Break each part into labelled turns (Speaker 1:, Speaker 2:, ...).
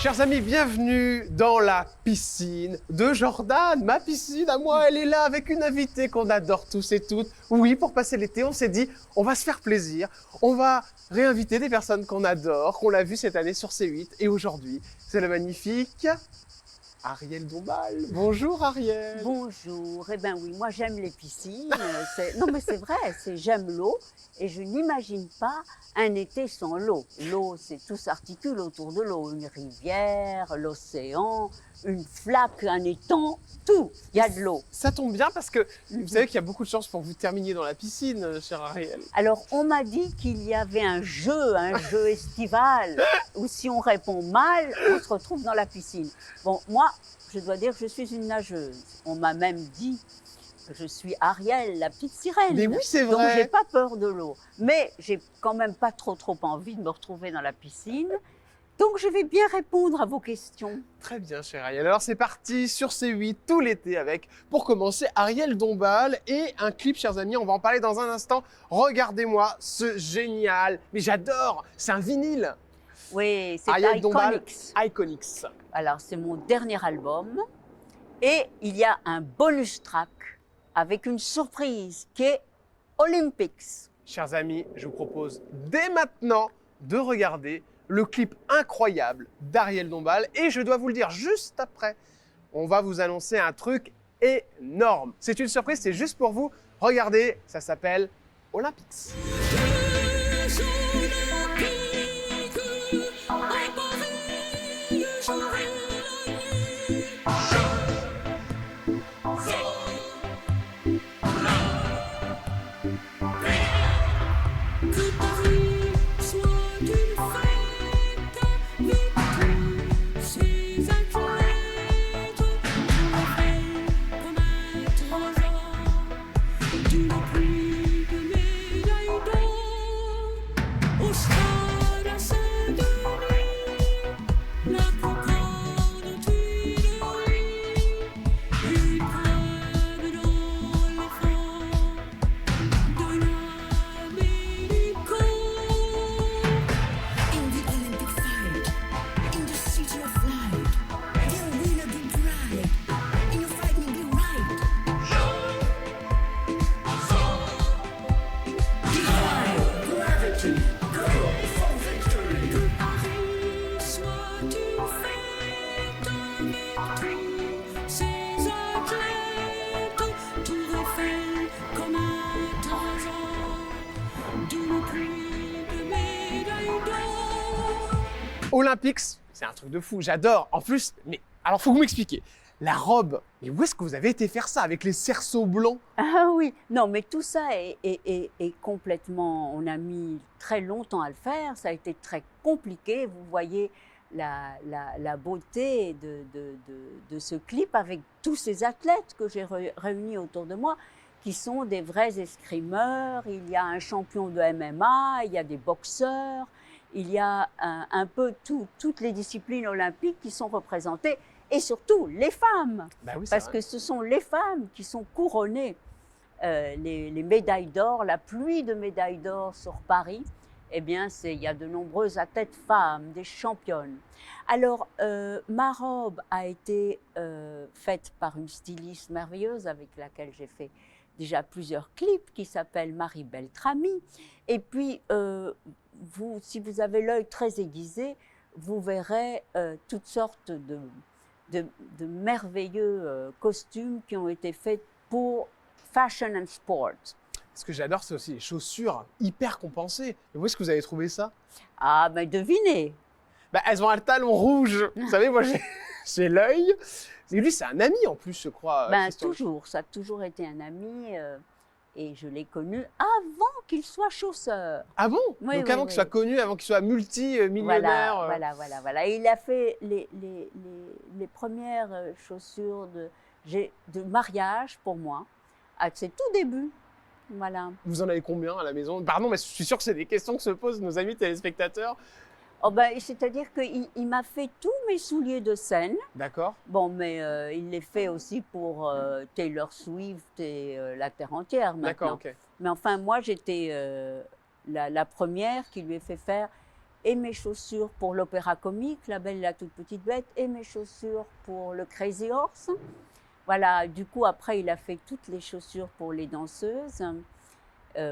Speaker 1: Chers amis, bienvenue dans la piscine de Jordan. Ma piscine à moi, elle est là avec une invitée qu'on adore tous et toutes. Oui, pour passer l'été, on s'est dit, on va se faire plaisir. On va réinviter des personnes qu'on adore, qu'on l'a vu cette année sur C8. Et aujourd'hui, c'est le magnifique Ariel Dombal. Bonjour Ariel.
Speaker 2: Bonjour. Eh bien oui, moi j'aime les piscines. Non mais c'est vrai, j'aime l'eau et je n'imagine pas un été sans l'eau. L'eau, tout s'articule autour de l'eau. Une rivière, l'océan, une flaque, un étang, tout. Il y a de l'eau.
Speaker 1: Ça tombe bien parce que vous savez qu'il y a beaucoup de chances pour que vous terminiez dans la piscine, cher Ariel.
Speaker 2: Alors on m'a dit qu'il y avait un jeu estival, où si on répond mal, on se retrouve dans la piscine. Bon, moi, je dois dire que je suis une nageuse. On m'a même dit que je suis Ariel, la petite sirène.
Speaker 1: Mais oui, c'est vrai.
Speaker 2: Donc j'ai pas peur de l'eau. Mais j'ai quand même pas trop envie de me retrouver dans la piscine. Donc je vais bien répondre à vos questions.
Speaker 1: Très bien, cher Ariel. Alors c'est parti sur C8 tout l'été avec, pour commencer, Ariel Dombal et un clip, chers amis, on va en parler dans un instant. Regardez-moi ce génial, mais j'adore, c'est un vinyle.
Speaker 2: Oui, c'est
Speaker 1: Ariel Dombal,
Speaker 2: Iconics.
Speaker 1: Iconics.
Speaker 2: Alors c'est mon dernier album et il y a un bonus track avec une surprise qui est Olympics.
Speaker 1: Chers amis, je vous propose dès maintenant de regarder le clip incroyable d'Ariel Dombal. Et je dois vous le dire, juste après, on va vous annoncer un truc énorme. C'est une surprise, c'est juste pour vous. Regardez, ça s'appelle Olympics. Olympics, c'est un truc de fou, j'adore. En plus, mais alors faut que vous m'expliquiez. La robe, mais où est-ce que vous avez été faire ça avec les cerceaux blancs?
Speaker 2: Ah oui, non, mais tout ça est complètement. On a mis très longtemps à le faire, ça a été très compliqué. Vous voyez la beauté de ce clip avec tous ces athlètes que j'ai réunis autour de moi, qui sont des vrais escrimeurs. Il y a un champion de MMA, il y a des boxeurs, il y a un peu toutes les disciplines olympiques qui sont représentées. Et surtout, les femmes,
Speaker 1: Bah oui,
Speaker 2: parce que ce sont les femmes qui sont couronnées. Les médailles d'or, la pluie de médailles d'or sur Paris, eh bien, il y a de nombreuses athlètes femmes, des championnes. Alors, ma robe a été faite par une styliste merveilleuse avec laquelle j'ai fait déjà plusieurs clips, qui s'appelle Marie Beltrami. Et puis, si vous avez l'œil très aiguisé, vous verrez toutes sortes de merveilleux costumes qui ont été faits pour Fashion and Sport.
Speaker 1: Ce que j'adore, c'est aussi les chaussures hyper compensées. Mais où est-ce que vous avez trouvé ça?
Speaker 2: Ah, mais devinez.
Speaker 1: Bah, elles ont un talon rouge. Vous savez, moi, j'ai l'œil. Mais lui, c'est un ami en plus, je crois.
Speaker 2: Ben, toujours, ça a toujours été un ami. Et je l'ai connu avant qu'il soit chausseur.
Speaker 1: Ah bon?
Speaker 2: Oui,
Speaker 1: Donc
Speaker 2: oui,
Speaker 1: avant
Speaker 2: oui.
Speaker 1: qu'il soit connu, avant qu'il soit multimillionnaire.
Speaker 2: Voilà. Et il a fait les premières chaussures de mariage pour moi, à ses tout débuts. Voilà.
Speaker 1: Vous en avez combien à la maison? Pardon, mais je suis sûr que c'est des questions que se posent nos amis téléspectateurs.
Speaker 2: Oh ben, c'est-à-dire qu'il m'a fait tous mes souliers de scène.
Speaker 1: D'accord.
Speaker 2: Bon, mais il les fait aussi pour Taylor Swift et la terre entière maintenant.
Speaker 1: D'accord, ok.
Speaker 2: Mais enfin, moi, j'étais la première qui lui ai fait faire. et mes chaussures pour l'opéra comique, La Belle et la toute petite bête, et mes chaussures pour le Crazy Horse. Voilà, du coup, après, il a fait toutes les chaussures pour les danseuses.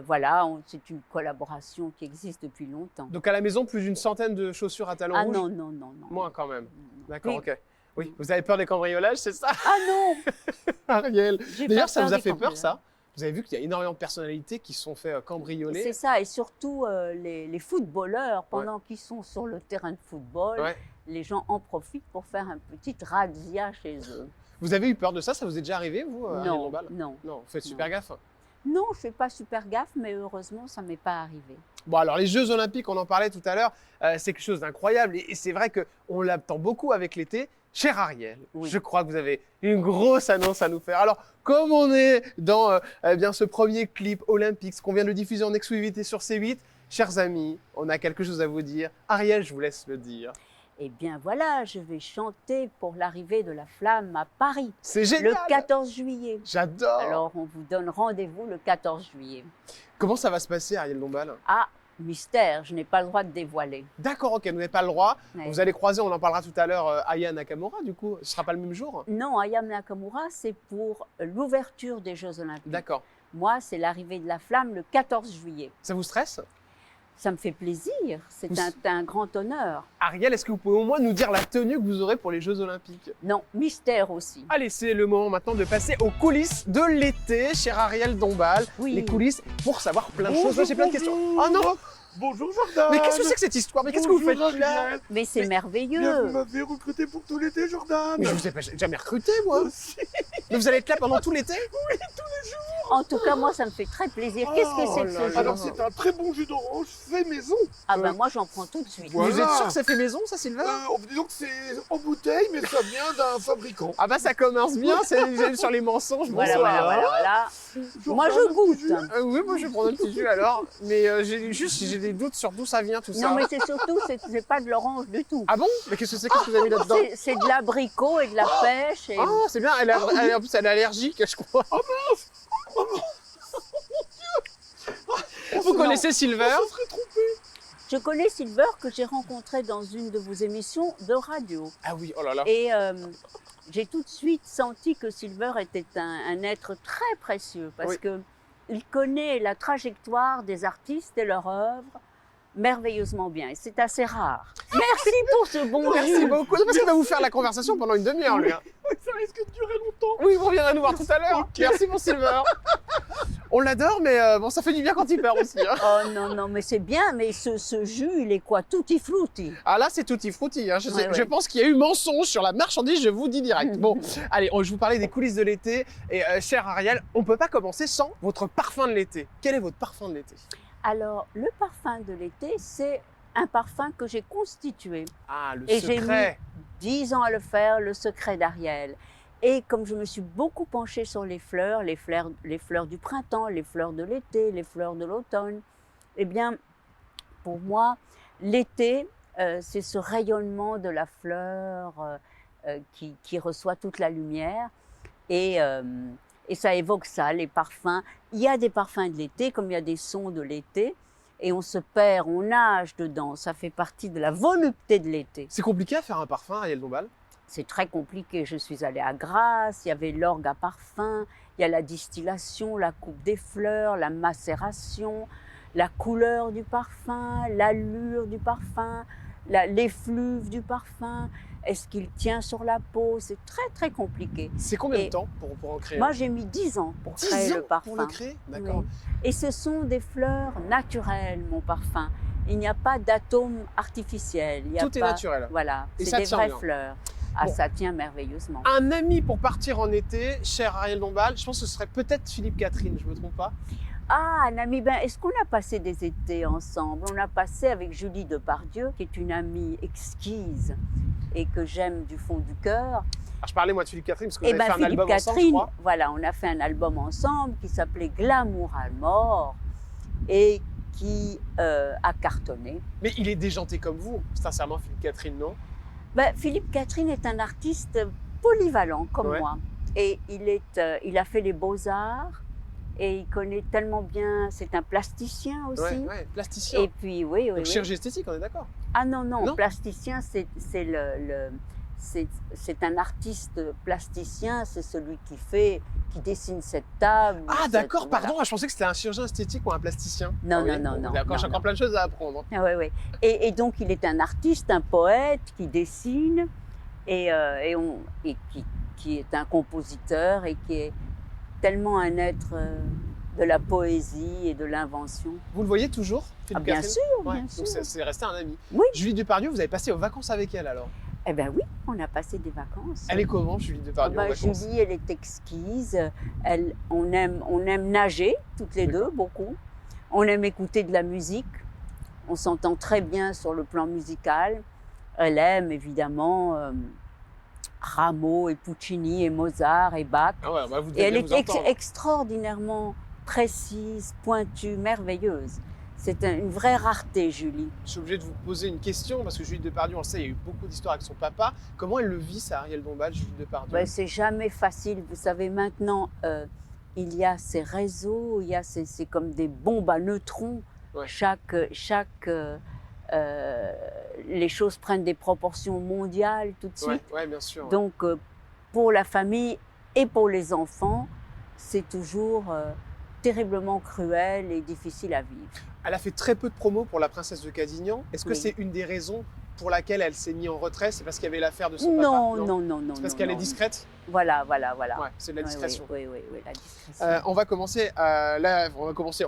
Speaker 2: Voilà, c'est une collaboration qui existe depuis longtemps.
Speaker 1: Donc à la maison, plus d'une centaine de chaussures à talons
Speaker 2: Ah
Speaker 1: rouges?
Speaker 2: non, non, non, non.
Speaker 1: Moins quand même.
Speaker 2: Non, non.
Speaker 1: D'accord,
Speaker 2: Oui.
Speaker 1: ok. Oui, vous avez peur des cambriolages, c'est ça,
Speaker 2: Ah non,
Speaker 1: Ariel?
Speaker 2: j'ai
Speaker 1: D'ailleurs,
Speaker 2: pas
Speaker 1: ça vous a
Speaker 2: des
Speaker 1: fait peur,
Speaker 2: cambriolages.
Speaker 1: ça? Vous avez vu qu'il y a énormément de personnalités qui se sont fait cambrioler?
Speaker 2: C'est ça, et surtout les footballeurs, pendant qu'ils sont sur le terrain de football,
Speaker 1: Ouais.
Speaker 2: les gens en profitent pour faire un petit razzia chez eux.
Speaker 1: Vous avez eu peur de ça? Ça vous est déjà arrivé, vous, Ariel
Speaker 2: Non,
Speaker 1: Dombal?
Speaker 2: non.
Speaker 1: Non, vous faites super gaffe.
Speaker 2: Non, je ne fais pas super gaffe, mais heureusement, ça ne m'est pas arrivé.
Speaker 1: Bon, alors les Jeux Olympiques, on en parlait tout à l'heure, c'est quelque chose d'incroyable et c'est vrai qu'on l'attend beaucoup avec l'été. Cher Ariel,
Speaker 2: Oui.
Speaker 1: je crois que vous avez une grosse annonce à nous faire. Alors, comme on est dans eh bien, ce premier clip olympique qu'on vient de diffuser en exclusivité sur C8, chers amis, on a quelque chose à vous dire. Ariel, je vous laisse le dire.
Speaker 2: Eh bien voilà, je vais chanter pour l'arrivée de la flamme à Paris,
Speaker 1: C'est génial!
Speaker 2: le 14 juillet.
Speaker 1: J'adore!
Speaker 2: Alors, on vous donne rendez-vous le 14 juillet.
Speaker 1: Comment ça va se passer, Ariel Dombal?
Speaker 2: Ah, mystère, je n'ai pas le droit de dévoiler.
Speaker 1: D'accord, ok, vous n'avez pas le droit.
Speaker 2: Ouais.
Speaker 1: Vous allez croiser, on en parlera tout à l'heure, Aya Nakamura, du coup. Ce ne sera pas le même jour?
Speaker 2: Non, Ayam Nakamura, c'est pour l'ouverture des Jeux Olympiques.
Speaker 1: D'accord.
Speaker 2: Moi, c'est l'arrivée de la flamme le 14 juillet.
Speaker 1: Ça vous stresse?
Speaker 2: Ça me fait plaisir, c'est
Speaker 1: Vous-
Speaker 2: un grand honneur.
Speaker 1: Ariel, est-ce que vous pouvez au moins nous dire la tenue que vous aurez pour les Jeux Olympiques?
Speaker 2: Non, mystère aussi.
Speaker 1: Allez, c'est le moment maintenant de passer aux coulisses de l'été, cher Ariel Dombal.
Speaker 2: Oui.
Speaker 1: Les coulisses pour savoir plein de choses. Moi, j'ai plein de questions. Oh non!
Speaker 3: Bonjour Jordan.
Speaker 1: Mais qu'est-ce que c'est que cette histoire? Mais qu'est-ce que vous faites
Speaker 3: Bonjour,
Speaker 1: là?
Speaker 3: Ariel.
Speaker 2: Mais c'est
Speaker 1: Mais-
Speaker 3: Bien,
Speaker 2: merveilleux.
Speaker 3: vous m'avez recruté pour tout l'été, Jordan.
Speaker 1: Mais je vous ai jamais recruté, moi.
Speaker 3: Aussi.
Speaker 1: Mais vous allez être là pendant tout l'été?
Speaker 2: En tout cas, moi, ça me fait très plaisir. Qu'est-ce que c'est que
Speaker 1: là
Speaker 2: ce
Speaker 1: là.
Speaker 2: jeu?
Speaker 3: Alors c'est un très bon jus d'orange fait maison.
Speaker 2: Ah ben moi, j'en prends tout de suite.
Speaker 3: Voilà.
Speaker 1: Vous êtes sûr que ça fait maison, ça, Sylvain?
Speaker 3: Disons que c'est en bouteille, mais ça vient d'un fabricant.
Speaker 1: Ah bah ça commence bien, c'est sur les mensonges.
Speaker 2: Voilà,
Speaker 1: bonsoir.
Speaker 2: voilà. Moi,
Speaker 3: Jordan,
Speaker 2: je goûte.
Speaker 3: un petit jus.
Speaker 1: Oui, moi je vais prendre un petit jus alors. Mais j'ai des doutes sur d'où ça vient tout ça.
Speaker 2: Non, mais c'est surtout, c'est pas de l'orange du tout.
Speaker 1: Ah bon? Mais qu'est-ce que c'est que vous avez là-dedans?
Speaker 2: C'est de l'abricot et de la pêche. Et...
Speaker 1: Ah, c'est bien, en plus elle est allergique, je crois. Vous
Speaker 2: Non.
Speaker 1: connaissez Silver?
Speaker 3: On se serait trompé.
Speaker 2: Je connais Silver que j'ai rencontré dans une de vos émissions de radio.
Speaker 1: Ah oui, oh là là.
Speaker 2: Et j'ai tout de suite senti que Silver était un être très précieux parce
Speaker 1: Oui.
Speaker 2: que il connaît la trajectoire des artistes et leur œuvre merveilleusement bien. Et c'est assez rare. Merci pour ce bon
Speaker 1: Merci
Speaker 2: jus.
Speaker 1: beaucoup. Parce qu'il va vous faire la conversation pendant une demi-heure, lui. Hein.
Speaker 3: Ça risque de durer longtemps.
Speaker 1: Oui, vous reviendrez nous voir tout à l'heure.
Speaker 3: Ok.
Speaker 1: Merci pour Silver. On l'adore, mais bon, ça fait du bien quand il perd aussi. Hein.
Speaker 2: Oh non, non, mais c'est bien, mais ce jus, il est quoi? Tutti frutti.
Speaker 1: Ah là, c'est tutti frutti. Hein. Je
Speaker 2: Ouais,
Speaker 1: je
Speaker 2: ouais.
Speaker 1: pense qu'il y a eu mensonge sur la marchandise, je vous dis direct. Bon, allez, je vous parlais des coulisses de l'été. Et cher Ariel, on ne peut pas commencer sans votre parfum de l'été. Quel est votre parfum de l'été?
Speaker 2: Alors, le parfum de l'été, c'est un parfum que j'ai constitué.
Speaker 1: Ah, le
Speaker 2: Et j'ai
Speaker 1: secret.
Speaker 2: 10 ans à le faire, le secret d'Ariel. Et comme je me suis beaucoup penchée sur les fleurs du printemps, les fleurs de l'été, les fleurs de l'automne, eh bien, pour moi, l'été, c'est ce rayonnement de la fleur qui reçoit toute la lumière. Et ça évoque ça, les parfums. Il y a des parfums de l'été, comme il y a des sons de l'été. Et on se perd, on nage dedans. Ça fait partie de la volupté de l'été.
Speaker 1: C'est compliqué à faire un parfum, Ariel Dombal?
Speaker 2: C'est très compliqué. Je suis allée à Grasse, il y avait l'orgue à parfum, il y a la distillation, la coupe des fleurs, la macération, la couleur du parfum, l'allure du parfum, l'effluve du parfum. Est-ce qu'il tient sur la peau? C'est très très compliqué.
Speaker 1: C'est combien de
Speaker 2: Et
Speaker 1: temps pour en créer
Speaker 2: Moi,
Speaker 1: un?
Speaker 2: j'ai mis 10 ans pour
Speaker 1: 10
Speaker 2: créer
Speaker 1: ans
Speaker 2: le parfum.
Speaker 1: pour le créer? D'accord.
Speaker 2: Oui. Et ce sont des fleurs naturelles, mon parfum. Il n'y a pas d'atomes artificiels. Il y a
Speaker 1: Tout est
Speaker 2: pas-
Speaker 1: naturel.
Speaker 2: Voilà,
Speaker 1: Et
Speaker 2: c'est
Speaker 1: ça
Speaker 2: des
Speaker 1: tient
Speaker 2: vraies
Speaker 1: bien.
Speaker 2: fleurs. Ah,
Speaker 1: Bon.
Speaker 2: ça tient merveilleusement.
Speaker 1: Un ami pour partir en été, cher Ariel Dombal, je pense que ce serait peut-être Philippe Catherine, je me trompe pas?
Speaker 2: Ah, un ami, ben, est-ce qu'on a passé des étés ensemble? On a passé avec Julie Depardieu, qui est une amie exquise et que j'aime du fond du cœur.
Speaker 1: Ah, je parlais moi de Philippe Catherine parce que vous
Speaker 2: Et
Speaker 1: avez
Speaker 2: ben
Speaker 1: fait un
Speaker 2: Philippe
Speaker 1: album ensemble, je
Speaker 2: Catherine,
Speaker 1: crois.
Speaker 2: voilà, on a fait un album ensemble qui s'appelait Glamour à mort et qui a cartonné.
Speaker 1: Mais il est déjanté comme vous, sincèrement, Philippe Catherine, non?
Speaker 2: Ben, Philippe Catherine est un artiste polyvalent comme
Speaker 1: Ouais.
Speaker 2: moi. Et il a fait les beaux-arts et il connaît tellement bien, c'est un plasticien aussi.
Speaker 1: Ouais, plasticien.
Speaker 2: Et puis, oui, oui,
Speaker 1: Donc
Speaker 2: oui.
Speaker 1: chirurgie esthétique, on est d'accord?
Speaker 2: Ah non, non,
Speaker 1: Non?
Speaker 2: plasticien, c'est un artiste plasticien, c'est celui qui dessine cette table.
Speaker 1: Ah d'accord,
Speaker 2: voilà.
Speaker 1: pardon, je pensais que c'était un chirurgien esthétique ou un plasticien.
Speaker 2: Non,
Speaker 1: Ah oui,
Speaker 2: non, non,
Speaker 1: bon,
Speaker 2: non,
Speaker 1: d'accord,
Speaker 2: non,
Speaker 1: j'ai encore
Speaker 2: non.
Speaker 1: plein de choses à apprendre.
Speaker 2: Ah ouais, ouais. Et donc, il est un artiste, un poète qui dessine et qui est un compositeur et qui est tellement un être de la poésie et de l'invention.
Speaker 1: Vous le voyez toujours, Philippe
Speaker 2: Ah, bien
Speaker 1: Catherine?
Speaker 2: sûr,
Speaker 1: Ouais,
Speaker 2: bien
Speaker 1: donc
Speaker 2: sûr.
Speaker 1: c'est resté un ami.
Speaker 2: Oui.
Speaker 1: Julie Depardieu, vous avez passé aux vacances avec elle alors?
Speaker 2: Eh bien oui, on a passé des vacances.
Speaker 1: Elle est comment, Julie
Speaker 2: Ah
Speaker 1: Depardieu, en
Speaker 2: ben,
Speaker 1: vacances?
Speaker 2: Julie, elle est exquise. On aime nager, toutes les deux, beaucoup. On aime écouter de la musique. On s'entend très bien sur le plan musical. Elle aime évidemment Rameau et Puccini et Mozart et Bach.
Speaker 1: Ah ouais, bah vous
Speaker 2: Et
Speaker 1: devez
Speaker 2: elle
Speaker 1: bien
Speaker 2: est
Speaker 1: vous entendre.
Speaker 2: extraordinairement précise, pointue, merveilleuse. C'est une vraie rareté, Julie.
Speaker 1: Je suis obligé de vous poser une question parce que Julie Depardieu, on le sait, il y a eu beaucoup d'histoires avec son papa. Comment elle le vit, ça, Ariel Dombal, Julie Depardieu?
Speaker 2: Ben, c'est jamais facile. Vous savez, maintenant, il y a ces réseaux, c'est comme des bombes à neutrons.
Speaker 1: Ouais.
Speaker 2: Les choses prennent des proportions mondiales tout de suite.
Speaker 1: Ouais, bien sûr. Ouais.
Speaker 2: Donc, pour la famille et pour les enfants, c'est toujours terriblement cruel et difficile à vivre.
Speaker 1: Elle a fait très peu de promos pour La Princesse de Cadignan. Est-ce que
Speaker 2: Oui.
Speaker 1: c'est une des raisons pour laquelle elle s'est mise en retrait? C'est parce qu'il y avait l'affaire de son papa?
Speaker 2: Non.
Speaker 1: C'est parce qu'elle est discrète?
Speaker 2: Voilà.
Speaker 1: Ouais, c'est de la
Speaker 2: Oui,
Speaker 1: discrétion.
Speaker 2: Oui, la discrétion.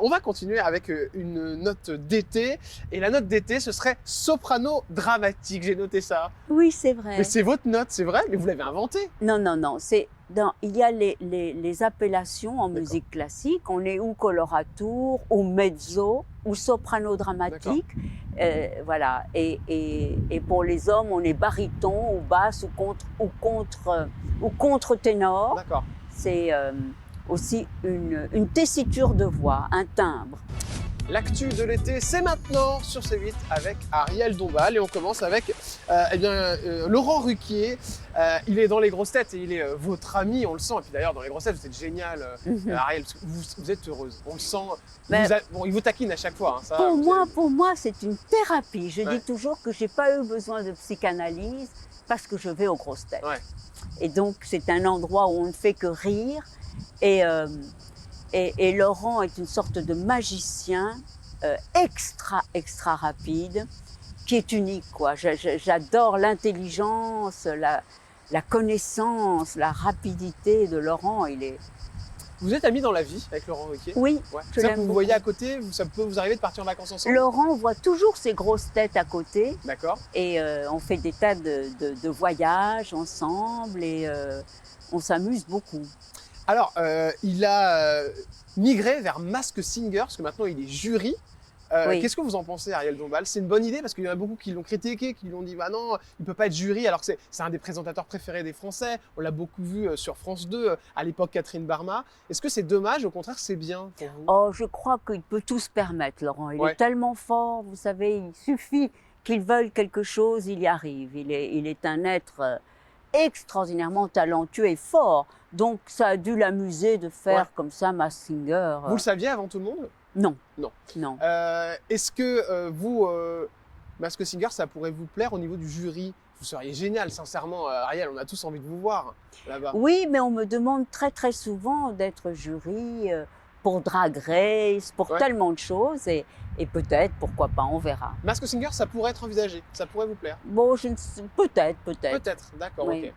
Speaker 1: On va continuer avec une note d'été. Et la note d'été, ce serait soprano dramatique. J'ai noté ça.
Speaker 2: Oui, c'est vrai.
Speaker 1: Mais c'est votre note, c'est vrai? Mais vous l'avez inventée.
Speaker 2: Non. Il y a les appellations en musique classique. On est ou coloratura, ou mezzo, ou soprano dramatique. Voilà. Et pour les hommes, on est baryton, ou basse, ou contre-ténor.
Speaker 1: D'accord.
Speaker 2: C'est aussi une tessiture de voix, un timbre.
Speaker 1: L'actu de l'été, c'est maintenant sur C8 avec Ariel Dombal. Et on commence avec Laurent Ruquier. Il est dans les grosses têtes et il est votre ami, on le sent. Et puis d'ailleurs, dans les grosses têtes, vous êtes génial, Ariel, parce que vous êtes heureuse. On le sent. Il vous taquine à chaque fois. Hein, ça,
Speaker 2: pour moi, c'est une thérapie. Je
Speaker 1: Ouais.
Speaker 2: dis toujours que je n'ai pas eu besoin de psychanalyse parce que je vais aux grosses têtes.
Speaker 1: Ouais.
Speaker 2: Et donc, c'est un endroit où on ne fait que rire. Et Laurent est une sorte de magicien extra rapide, qui est unique, quoi. J'adore l'intelligence, la connaissance, la rapidité de Laurent.
Speaker 1: Vous êtes amis dans la vie avec Laurent Ruquier?
Speaker 2: Oui,
Speaker 1: Ouais.
Speaker 2: je
Speaker 1: Ça,
Speaker 2: l'aime
Speaker 1: vous
Speaker 2: beaucoup.
Speaker 1: voyez à côté, ça peut vous arriver de partir en vacances ensemble?
Speaker 2: Laurent voit toujours ses grosses têtes à côté
Speaker 1: D'accord.
Speaker 2: et on fait des tas de voyages ensemble et on s'amuse beaucoup.
Speaker 1: Alors, il a migré vers Mask Singer, parce que maintenant il est jury.
Speaker 2: Oui.
Speaker 1: Qu'est-ce que vous en pensez, Ariel Dombal? C'est une bonne idée parce qu'il y en a beaucoup qui l'ont critiqué, qui lui ont dit bah non, il peut pas être jury, alors que c'est un des présentateurs préférés des Français. On l'a beaucoup vu sur France 2, à l'époque Catherine Barma. Est-ce que c'est dommage? Au contraire, c'est bien pour vous?
Speaker 2: Oh, je crois qu'il peut tout se permettre, Laurent. Il
Speaker 1: Ouais.
Speaker 2: est tellement fort, vous savez, il suffit qu'il veuille quelque chose, il y arrive. Il est un être extraordinairement talentueux et fort. Donc, ça a dû l'amuser de faire
Speaker 1: Ouais.
Speaker 2: comme ça Masked Singer.
Speaker 1: Vous le saviez avant tout le monde?
Speaker 2: Non.
Speaker 1: Non.
Speaker 2: Non.
Speaker 1: Est-ce que vous, Mask Singer, ça pourrait vous plaire au niveau du jury? Vous seriez génial, sincèrement, Ariel, on a tous envie de vous voir là-bas.
Speaker 2: Oui, mais on me demande très souvent d'être jury pour Drag Race, pour
Speaker 1: Ouais.
Speaker 2: tellement de choses. Et peut-être, pourquoi pas, on verra.
Speaker 1: Mask Singer, ça pourrait être envisagé, ça pourrait vous plaire?
Speaker 2: Bon, je ne sais, peut-être.
Speaker 1: Peut-être, d'accord,
Speaker 2: Oui.
Speaker 1: ok.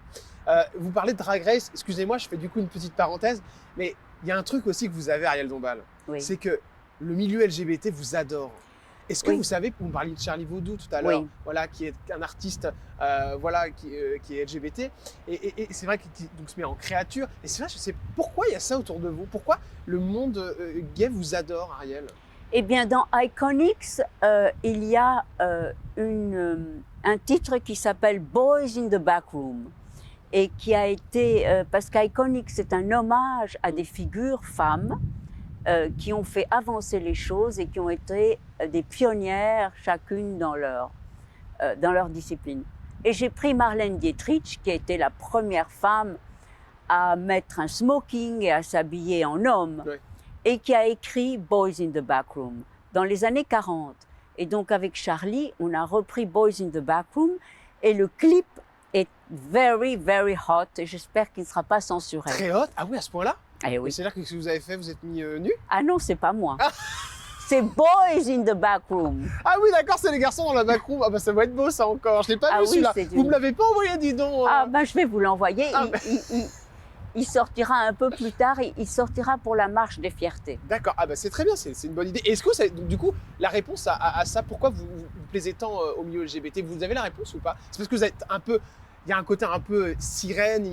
Speaker 1: Vous parlez de Drag Race, excusez-moi, je fais du coup une petite parenthèse, mais il y a un truc aussi que vous avez, Ariel Dombal,
Speaker 2: Oui.
Speaker 1: c'est que le milieu LGBT vous adore. Est-ce que
Speaker 2: Oui.
Speaker 1: vous savez, vous me parliez de Charlie Vaudou tout à l'heure,
Speaker 2: Oui.
Speaker 1: voilà, qui est un artiste qui est LGBT, et c'est vrai qu'il donc, se met en créature, et c'est vrai, je sais pourquoi il y a ça autour de vous, pourquoi le monde gay vous adore, Ariel?
Speaker 2: Eh bien, dans Iconics, il y a un titre qui s'appelle Boys in the Backroom et qui a été, parce qu'Iconics, c'est un hommage à des figures femmes qui ont fait avancer les choses et qui ont été des pionnières chacune dans leur discipline. Et j'ai pris Marlène Dietrich, qui a été la première femme à mettre un smoking et à s'habiller en homme.
Speaker 1: Oui.
Speaker 2: Et qui a écrit Boys in the Backroom dans les années 40. Et donc avec Charlie, on a repris Boys in the Backroom et le clip est very, very hot et j'espère qu'il ne sera pas censuré.
Speaker 1: Très haute. Ah oui, à ce point-là.
Speaker 2: Eh
Speaker 1: Et
Speaker 2: oui.
Speaker 1: c'est-à-dire que ce que vous avez fait, vous êtes mis nu.
Speaker 2: Ah non, c'est pas moi. C'est Boys in the Backroom.
Speaker 1: Ah oui, d'accord, c'est les garçons dans la backroom. Ah bah ça va être beau ça encore. Je l'ai pas
Speaker 2: Ah
Speaker 1: vu
Speaker 2: oui,
Speaker 1: celui-là.
Speaker 2: c'est
Speaker 1: Vous
Speaker 2: une-
Speaker 1: me l'avez pas envoyé, dis donc.
Speaker 2: Ah ben je vais vous l'envoyer.
Speaker 1: Ah,
Speaker 2: Il sortira un peu plus tard. Il sortira pour la marche des fiertés.
Speaker 1: D'accord. Ah bah c'est très bien, c'est une bonne idée. Est-ce que ça, du coup, la réponse à ça, pourquoi vous plaisez tant au milieu LGBT, vous avez la réponse ou pas? C'est parce que vous êtes un peu, il y a un côté un peu sirène,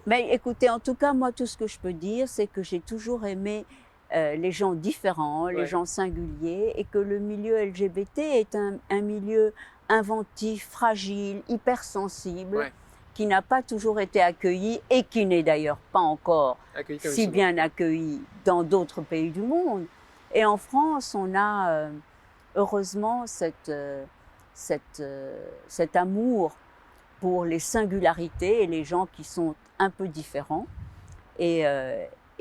Speaker 2: Mais écoutez, en tout cas, moi, tout ce que je peux dire, c'est que j'ai toujours aimé les gens différents, les
Speaker 1: Ouais.
Speaker 2: gens singuliers, et que le milieu LGBT est un milieu inventif, fragile, hypersensible,
Speaker 1: Ouais.
Speaker 2: qui n'a pas toujours été accueilli et qui n'est d'ailleurs pas encore
Speaker 1: accueillis comme
Speaker 2: si
Speaker 1: ils sont.
Speaker 2: bien accueilli dans d'autres pays du monde. Et en France, on a heureusement cet amour pour les singularités et les gens qui sont un peu différents.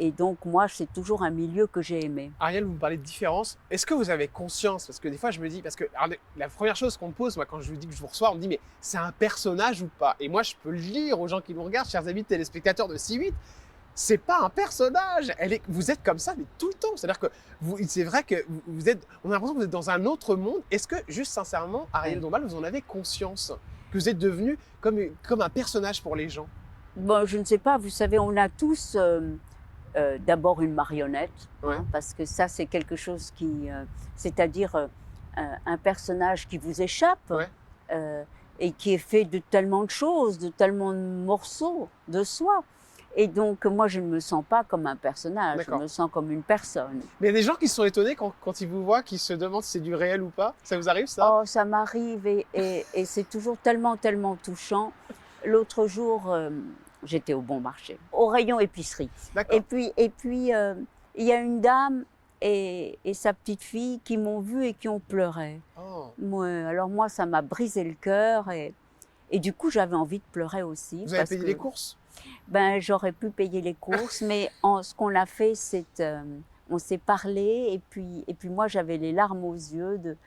Speaker 2: Et donc, moi, c'est toujours un milieu que j'ai aimé.
Speaker 1: Ariel, vous me parlez de différence. Est-ce que vous avez conscience? Parce que des fois, je me dis, parce que alors, la première chose qu'on me pose, moi, quand je vous dis que je vous reçois, on me dit, mais c'est un personnage ou pas? Et moi, je peux le dire aux gens qui nous regardent, chers amis téléspectateurs de C8, c'est pas un personnage. Vous êtes comme ça, mais tout le temps. C'est-à-dire que c'est vrai que vous êtes, on a l'impression que vous êtes dans un autre monde. Est-ce que, juste sincèrement, Ariel Dombal, vous en avez conscience que vous êtes devenu comme un personnage pour les gens?
Speaker 2: Bon, je ne sais pas, vous savez, on a tous d'abord une marionnette,
Speaker 1: Ouais.
Speaker 2: parce que ça, c'est quelque chose c'est-à-dire un personnage qui vous échappe
Speaker 1: Ouais.
Speaker 2: et qui est fait de tellement de choses, de tellement de morceaux de soi. Et donc, moi, je ne me sens pas comme un personnage, je
Speaker 1: D'accord.
Speaker 2: me sens comme une personne.
Speaker 1: Mais il y a des gens qui se sont étonnés quand ils vous voient, qui se demandent si c'est du réel ou pas. Ça vous arrive, ça?
Speaker 2: Oh, ça m'arrive et c'est toujours tellement, tellement touchant. L'autre jour, j'étais au bon marché, au rayon épicerie.
Speaker 1: D'accord.
Speaker 2: Et puis, il y a une dame et sa petite fille qui m'ont vue et qui ont pleuré.
Speaker 1: Oh.
Speaker 2: Alors moi, ça m'a brisé le cœur et du coup, j'avais envie de pleurer aussi.
Speaker 1: Vous avez
Speaker 2: parce
Speaker 1: payé
Speaker 2: que,
Speaker 1: les courses?
Speaker 2: Ben, j'aurais pu payer les courses, mais ce qu'on a fait, c'est on s'est parlé et puis moi, j'avais les larmes aux yeux de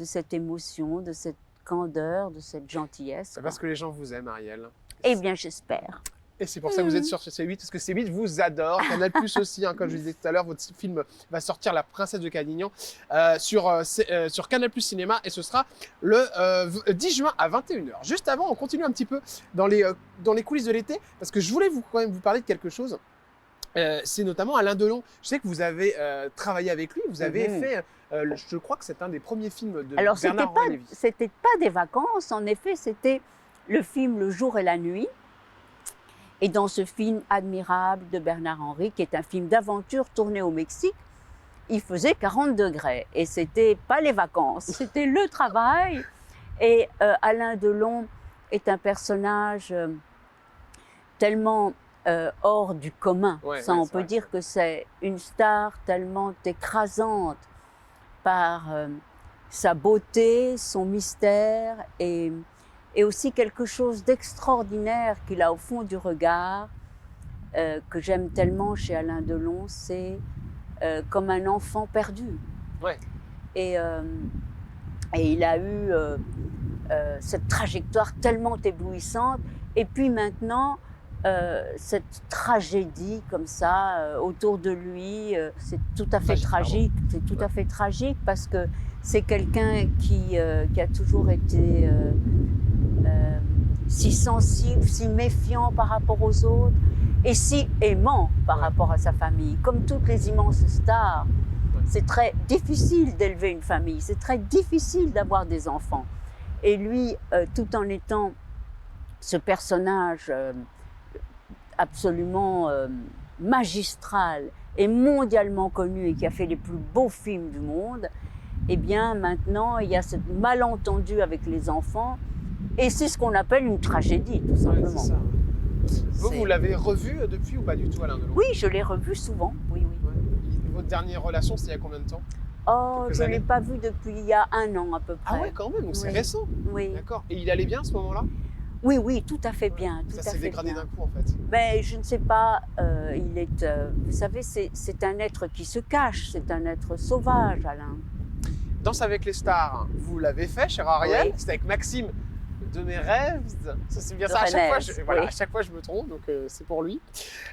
Speaker 2: cette émotion, de cette candeur, de cette gentillesse.
Speaker 1: C'est parce que les gens vous aiment, Ariel.
Speaker 2: Eh bien, j'espère.
Speaker 1: Et c'est pour ça que vous êtes sur C8, parce que C8 vous adore. Canal Plus aussi, hein, comme je disais tout à l'heure, votre film va sortir La Princesse de Cadignan sur Canal Plus Cinéma et ce sera le 10 juin à 21h. Juste avant, on continue un petit peu dans les coulisses de l'été, parce que je voulais quand même vous parler de quelque chose. C'est notamment Alain Delon. Je sais que vous avez travaillé avec lui, vous avez fait, je crois que c'est un des premiers films de
Speaker 2: Alors,
Speaker 1: Bernard-Henri Lévy.
Speaker 2: c'était pas des vacances, en effet, c'était le film Le jour et la nuit. Et dans ce film admirable de Bernard-Henri, qui est un film d'aventure tourné au Mexique, il faisait 40 degrés. Et c'était pas les vacances, c'était le travail. Et Alain Delon est un personnage tellement hors du commun.
Speaker 1: Ouais,
Speaker 2: Ça,
Speaker 1: ouais,
Speaker 2: on
Speaker 1: c'est
Speaker 2: peut
Speaker 1: vrai.
Speaker 2: dire que c'est une star tellement écrasante par sa beauté, son mystère et aussi quelque chose d'extraordinaire qu'il a au fond du regard, que j'aime tellement chez Alain Delon, c'est comme un enfant perdu.
Speaker 1: Ouais.
Speaker 2: Et il a eu cette trajectoire tellement éblouissante. Et puis maintenant, cette tragédie comme ça autour de lui, c'est tout à fait tragique. C'est tout à fait tragique parce que c'est quelqu'un qui a toujours été si sensible, si méfiant par rapport aux autres et si aimant par rapport à sa famille. Comme toutes les immenses stars, c'est très difficile d'élever une famille, c'est très difficile d'avoir des enfants. Et lui, tout en étant ce personnage absolument magistral et mondialement connu et qui a fait les plus beaux films du monde, eh bien maintenant il y a ce malentendu avec les enfants et c'est ce qu'on appelle une tragédie tout simplement.
Speaker 1: Ouais, c'est ça. Vous l'avez revu depuis ou pas du tout, Alain Delon?
Speaker 2: Oui, je l'ai revu souvent, oui.
Speaker 1: Ouais. Votre dernière relation, c'était il y a combien de temps?
Speaker 2: Oh,
Speaker 1: Quelques
Speaker 2: je ne l'ai
Speaker 1: années.
Speaker 2: pas vu depuis il y a 1 an à peu près.
Speaker 1: Ah ouais, quand même, donc c'est
Speaker 2: Oui.
Speaker 1: récent.
Speaker 2: Oui.
Speaker 1: D'accord. Et il allait bien à ce moment-là?
Speaker 2: Oui, tout à fait bien. Tout
Speaker 1: Ça
Speaker 2: à
Speaker 1: s'est
Speaker 2: fait
Speaker 1: dégradé
Speaker 2: bien.
Speaker 1: d'un coup, en fait.
Speaker 2: Mais je ne sais pas, vous savez, c'est un être qui se cache, c'est un être sauvage, Alain.
Speaker 1: Danse avec les stars, vous l'avez fait, cher Ariel.
Speaker 2: Oui.
Speaker 1: C'était avec Maxime de mes rêves. Ça, c'est bien
Speaker 2: De
Speaker 1: ça. À chaque fois,
Speaker 2: Rennes,
Speaker 1: voilà,
Speaker 2: oui.
Speaker 1: à chaque fois, je me trompe, donc c'est pour lui.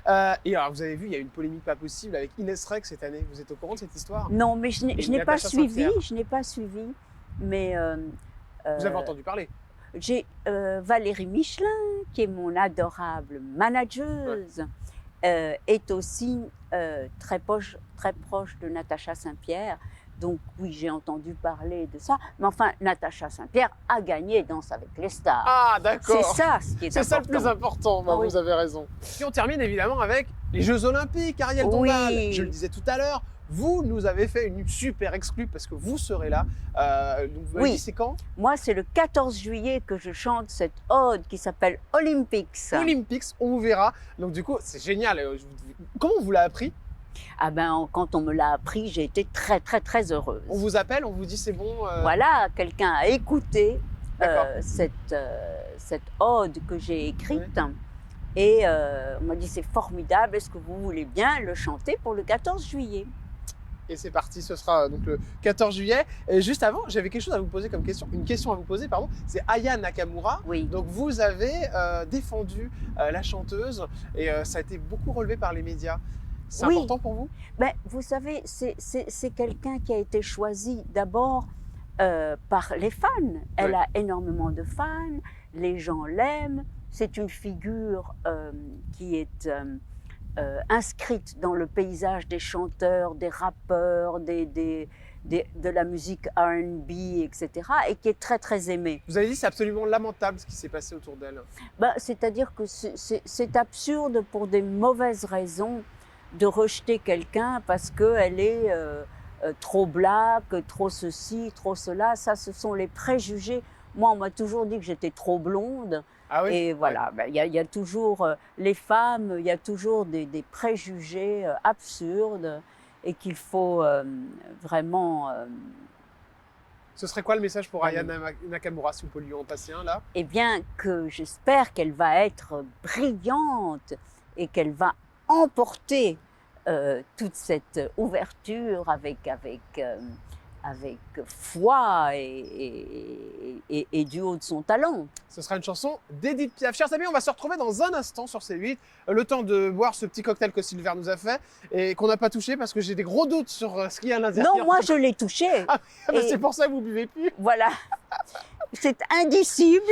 Speaker 1: Et alors, vous avez vu, il y a eu une polémique pas possible avec Inès Reg cette année. Vous êtes au courant de cette histoire?
Speaker 2: Non, mais je
Speaker 1: Et
Speaker 2: n'ai pas
Speaker 1: Natacha
Speaker 2: suivi,
Speaker 1: Saint-Pierre.
Speaker 2: je n'ai pas suivi. Mais
Speaker 1: Vous avez entendu parler?
Speaker 2: j'ai Valérie Michelin, qui est mon adorable manageuse, est aussi très proche de Natacha Saint-Pierre. Donc oui, j'ai entendu parler de ça. Mais enfin, Natacha Saint-Pierre a gagné Danse avec les stars.
Speaker 1: Ah,
Speaker 2: C'est
Speaker 1: d'accord.
Speaker 2: ça ce qui est
Speaker 1: C'est ça le
Speaker 2: important.
Speaker 1: plus important, bah,
Speaker 2: Ah oui.
Speaker 1: vous avez raison. Et on termine évidemment avec les Jeux Olympiques, Ariel
Speaker 2: Oui.
Speaker 1: Dombal. Je le disais tout à l'heure, vous nous avez fait une super exclue parce que vous serez là. Donc vous m'avez
Speaker 2: Oui.
Speaker 1: dit c'est quand?
Speaker 2: Moi, c'est le 14 juillet que je chante cette ode qui s'appelle Olympics.
Speaker 1: Olympics, on vous verra. Donc du coup, c'est génial. Comment on vous l'a appris?
Speaker 2: Ah ben, quand on me l'a appris, j'ai été très, très, très heureuse.
Speaker 1: On vous appelle, on vous dit c'est bon.
Speaker 2: Voilà, quelqu'un a écouté
Speaker 1: D'accord.
Speaker 2: cette ode que j'ai écrite et on m'a dit c'est formidable, est-ce que vous voulez bien le chanter pour le 14 juillet?
Speaker 1: Et c'est parti, ce sera donc le 14 juillet. Et juste avant, j'avais quelque chose à vous poser comme question. Une question à vous poser, pardon. C'est Aya Nakamura.
Speaker 2: Oui.
Speaker 1: Donc vous avez défendu la chanteuse et ça a été beaucoup relevé par les médias. C'est
Speaker 2: Oui.
Speaker 1: important pour vous?
Speaker 2: Ben, vous savez, c'est quelqu'un qui a été choisi d'abord par les fans. Elle a énormément de fans, les gens l'aiment. C'est une figure qui est inscrite dans le paysage des chanteurs, des rappeurs, de la musique R&B, etc. et qui est très, très aimée.
Speaker 1: Vous avez dit c'est absolument lamentable ce qui s'est passé autour d'elle.
Speaker 2: Ben, c'est-à-dire que c'est absurde pour des mauvaises raisons de rejeter quelqu'un parce qu'elle est trop black, trop ceci, trop cela. Ça, ce sont les préjugés. Moi, on m'a toujours dit que j'étais trop blonde.
Speaker 1: Ah oui?
Speaker 2: Et voilà, ben, y a toujours les femmes, il y a toujours des préjugés absurdes et qu'il faut vraiment...
Speaker 1: Ce serait quoi le message pour Aya Nakamura, si vous pouvez lui en passer un là?
Speaker 2: eh bien, que j'espère qu'elle va être brillante et qu'elle va emporter toute cette ouverture avec foi et du haut de son talent.
Speaker 1: Ce sera une chanson d'Edith Piaf. Chers amis, on va se retrouver dans un instant sur C8. Le temps de boire ce petit cocktail que Sylvain nous a fait et qu'on n'a pas touché parce que j'ai des gros doutes sur ce qu'il y a à l'intérieur.
Speaker 2: Non, moi je l'ai touché.
Speaker 1: Ah,
Speaker 2: Et-
Speaker 1: c'est pour ça que vous buvez plus.
Speaker 2: Voilà. C'est indicible.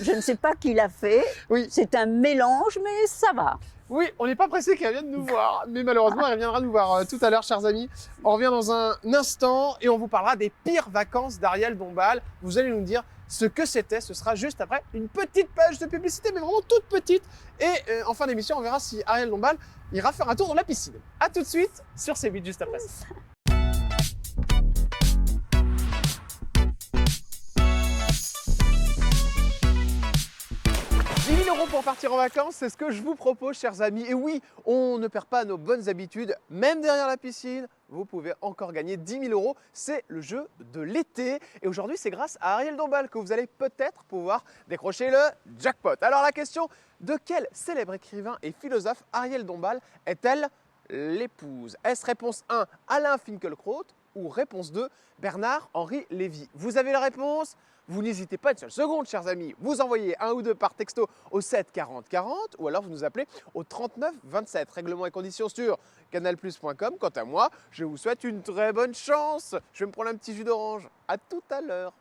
Speaker 2: Je ne sais pas qui l'a fait.
Speaker 1: Oui.
Speaker 2: C'est un mélange, mais ça va.
Speaker 1: Oui, on n'est pas pressé qu'elle vienne nous voir, mais malheureusement, elle viendra nous voir tout à l'heure, chers amis. On revient dans un instant et on vous parlera des pires vacances d'Ariel Dombal. Vous allez nous dire ce que c'était. Ce sera juste après une petite page de publicité, mais vraiment toute petite. Et en fin d'émission, on verra si Ariel Dombal ira faire un tour dans la piscine. A tout de suite sur C8 juste après. 10 000 € pour partir en vacances, c'est ce que je vous propose, chers amis. Et oui, on ne perd pas nos bonnes habitudes. Même derrière la piscine, vous pouvez encore gagner 10 000 €. C'est le jeu de l'été. Et aujourd'hui, c'est grâce à Ariel Dombal que vous allez peut-être pouvoir décrocher le jackpot. Alors la question, de quel célèbre écrivain et philosophe Ariel Dombal est-elle l'épouse? Est-ce réponse 1, Alain Finkielkraut, ou réponse 2, Bernard-Henri Lévy? Vous avez la réponse? Vous n'hésitez pas une seule seconde, chers amis. Vous envoyez un ou deux par texto au 7 40 40 ou alors vous nous appelez au 39 27. Règlement et conditions sur canalplus.com. Quant à moi, je vous souhaite une très bonne chance. Je vais me prendre un petit jus d'orange. À tout à l'heure.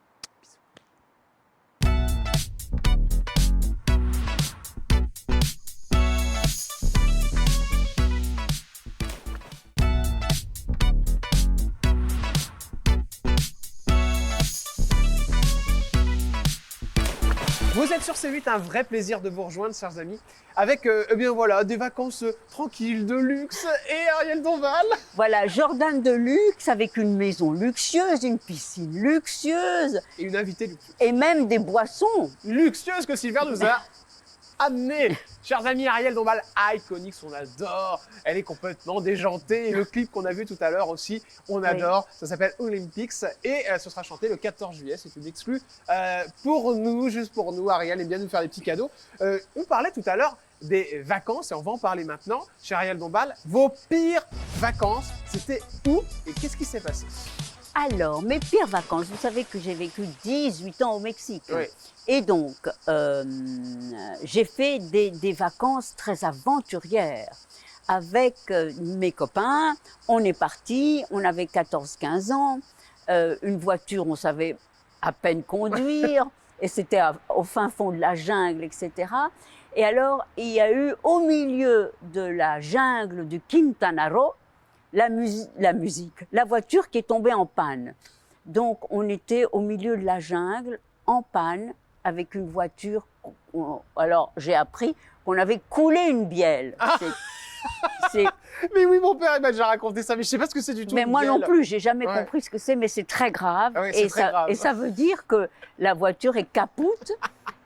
Speaker 1: Vous êtes sur C8, un vrai plaisir de vous rejoindre, chers amis, avec eh bien voilà, des vacances tranquilles, de luxe et Ariel Dombal.
Speaker 2: Voilà, Jordan de luxe avec une maison luxueuse, une piscine luxueuse
Speaker 1: Et une invitée luxueuse.
Speaker 2: et même des boissons.
Speaker 1: Luxueuse que Sylvain nous a amenée. Chers amis, Ariel Dombal, iconique, on adore. Elle est complètement déjantée. Et le clip qu'on a vu tout à l'heure aussi, on adore. Ça s'appelle Olympics et ce sera chanté le 14 juillet. C'est une exclue pour nous, juste pour nous. Ariel aime bien nous faire des petits cadeaux. On parlait tout à l'heure des vacances et on va en parler maintenant. Cher Ariel Dombal, vos pires vacances, c'était où et qu'est-ce qui s'est passé?
Speaker 2: Alors, mes pires vacances, vous savez que j'ai vécu 18 ans au Mexique.
Speaker 1: Oui.
Speaker 2: Et donc, j'ai fait des vacances très aventurières. Avec mes copains, on est partis, on avait 14-15 ans, une voiture, on savait à peine conduire, et c'était au fin fond de la jungle, etc. Et alors, il y a eu au milieu de la jungle du Quintana Roo, la voiture qui est tombée en panne. Donc, on était au milieu de la jungle, en panne, avec une voiture. Alors, j'ai appris qu'on avait coulé une bielle.
Speaker 1: Ah. Mais oui, mon père il m'a déjà raconté ça, mais je sais pas ce que c'est du tout.
Speaker 2: Mais
Speaker 1: une
Speaker 2: moi non
Speaker 1: bielle.
Speaker 2: plus, j'ai jamais
Speaker 1: Ouais.
Speaker 2: compris ce que c'est, mais c'est très grave.
Speaker 1: Ah oui, c'est très grave.
Speaker 2: Et ça veut dire que la voiture est capoute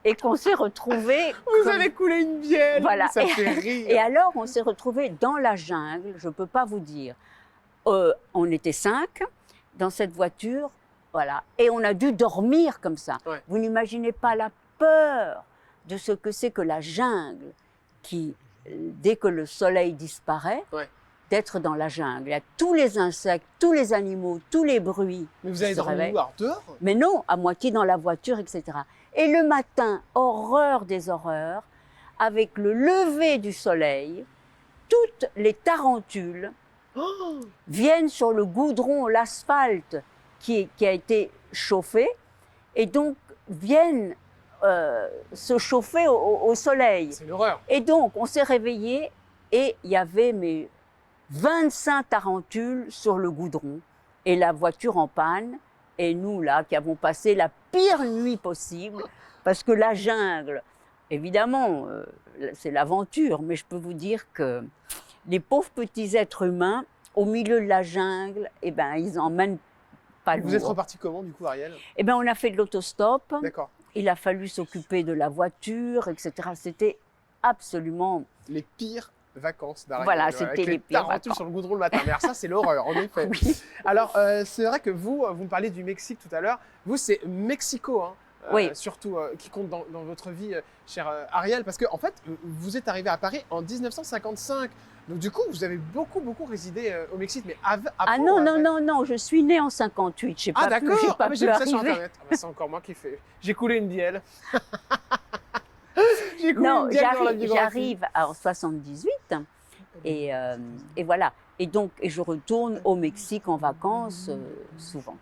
Speaker 2: et qu'on s'est retrouvés.
Speaker 1: Vous allez couler une bielle.
Speaker 2: Voilà.
Speaker 1: Ça fait rire.
Speaker 2: Et alors, on s'est retrouvés dans la jungle, je ne peux pas vous dire. On était 5 dans cette voiture, voilà. Et on a dû dormir comme ça.
Speaker 1: Ouais.
Speaker 2: Vous n'imaginez pas la peur de ce que c'est que la jungle qui, dès que le soleil disparaît,
Speaker 1: Ouais.
Speaker 2: d'être dans la jungle. Il y a tous les insectes, tous les animaux, tous les bruits.
Speaker 1: Mais vous
Speaker 2: qui
Speaker 1: avez
Speaker 2: se
Speaker 1: dormi
Speaker 2: réveillent.
Speaker 1: où, alors, dehors?
Speaker 2: Mais non, à moitié dans la voiture, etc. Et le matin, horreur des horreurs, avec le lever du soleil, toutes les tarentules
Speaker 1: Oh,
Speaker 2: viennent sur le goudron, l'asphalte qui a été chauffé, et donc viennent se chauffer au soleil.
Speaker 1: c'est l'horreur.
Speaker 2: Et donc, on s'est réveillé et il y avait 25 tarentules sur le goudron et la voiture en panne. Et nous, là, qui avons passé la pire nuit possible, parce que la jungle, évidemment, c'est l'aventure, mais je peux vous dire que les pauvres petits êtres humains, au milieu de la jungle, eh ben, ils emmènent pas lourd.
Speaker 1: Vous êtes reparti comment, du coup, Ariel?
Speaker 2: Eh ben, on a fait de l'autostop.
Speaker 1: D'accord.
Speaker 2: Il a fallu s'occuper de la voiture, etc. C'était absolument...
Speaker 1: Les pires vacances d'Ariel.
Speaker 2: Voilà, c'était
Speaker 1: avec
Speaker 2: les pires
Speaker 1: tarentules
Speaker 2: vacances.
Speaker 1: sur le goudron le matin. Mais alors ça, c'est l'horreur, en effet.
Speaker 2: Oui.
Speaker 1: Alors, c'est vrai que vous me parliez du Mexique tout à l'heure. Vous, c'est Mexico, hein,
Speaker 2: Oui.
Speaker 1: surtout, qui compte dans votre vie, cher Ariel. Parce que, en fait, vous êtes arrivé à Paris en 1955. Donc, du coup, vous avez beaucoup résidé au Mexique. Mais
Speaker 2: Ah non, non, je suis née en 58. Je sais
Speaker 1: Ah,
Speaker 2: pas pu,
Speaker 1: d'accord.
Speaker 2: j'ai pas
Speaker 1: Mais
Speaker 2: pu
Speaker 1: j'ai vu ça sur
Speaker 2: arriver.
Speaker 1: Internet. Ah, bah, c'est encore moi qui fais. J'ai coulé une bielle. J'ai coulé
Speaker 2: Non,
Speaker 1: une bielle dans la biographie.
Speaker 2: j'arrive en 78 et voilà. Et donc, je retourne au Mexique en vacances souvent.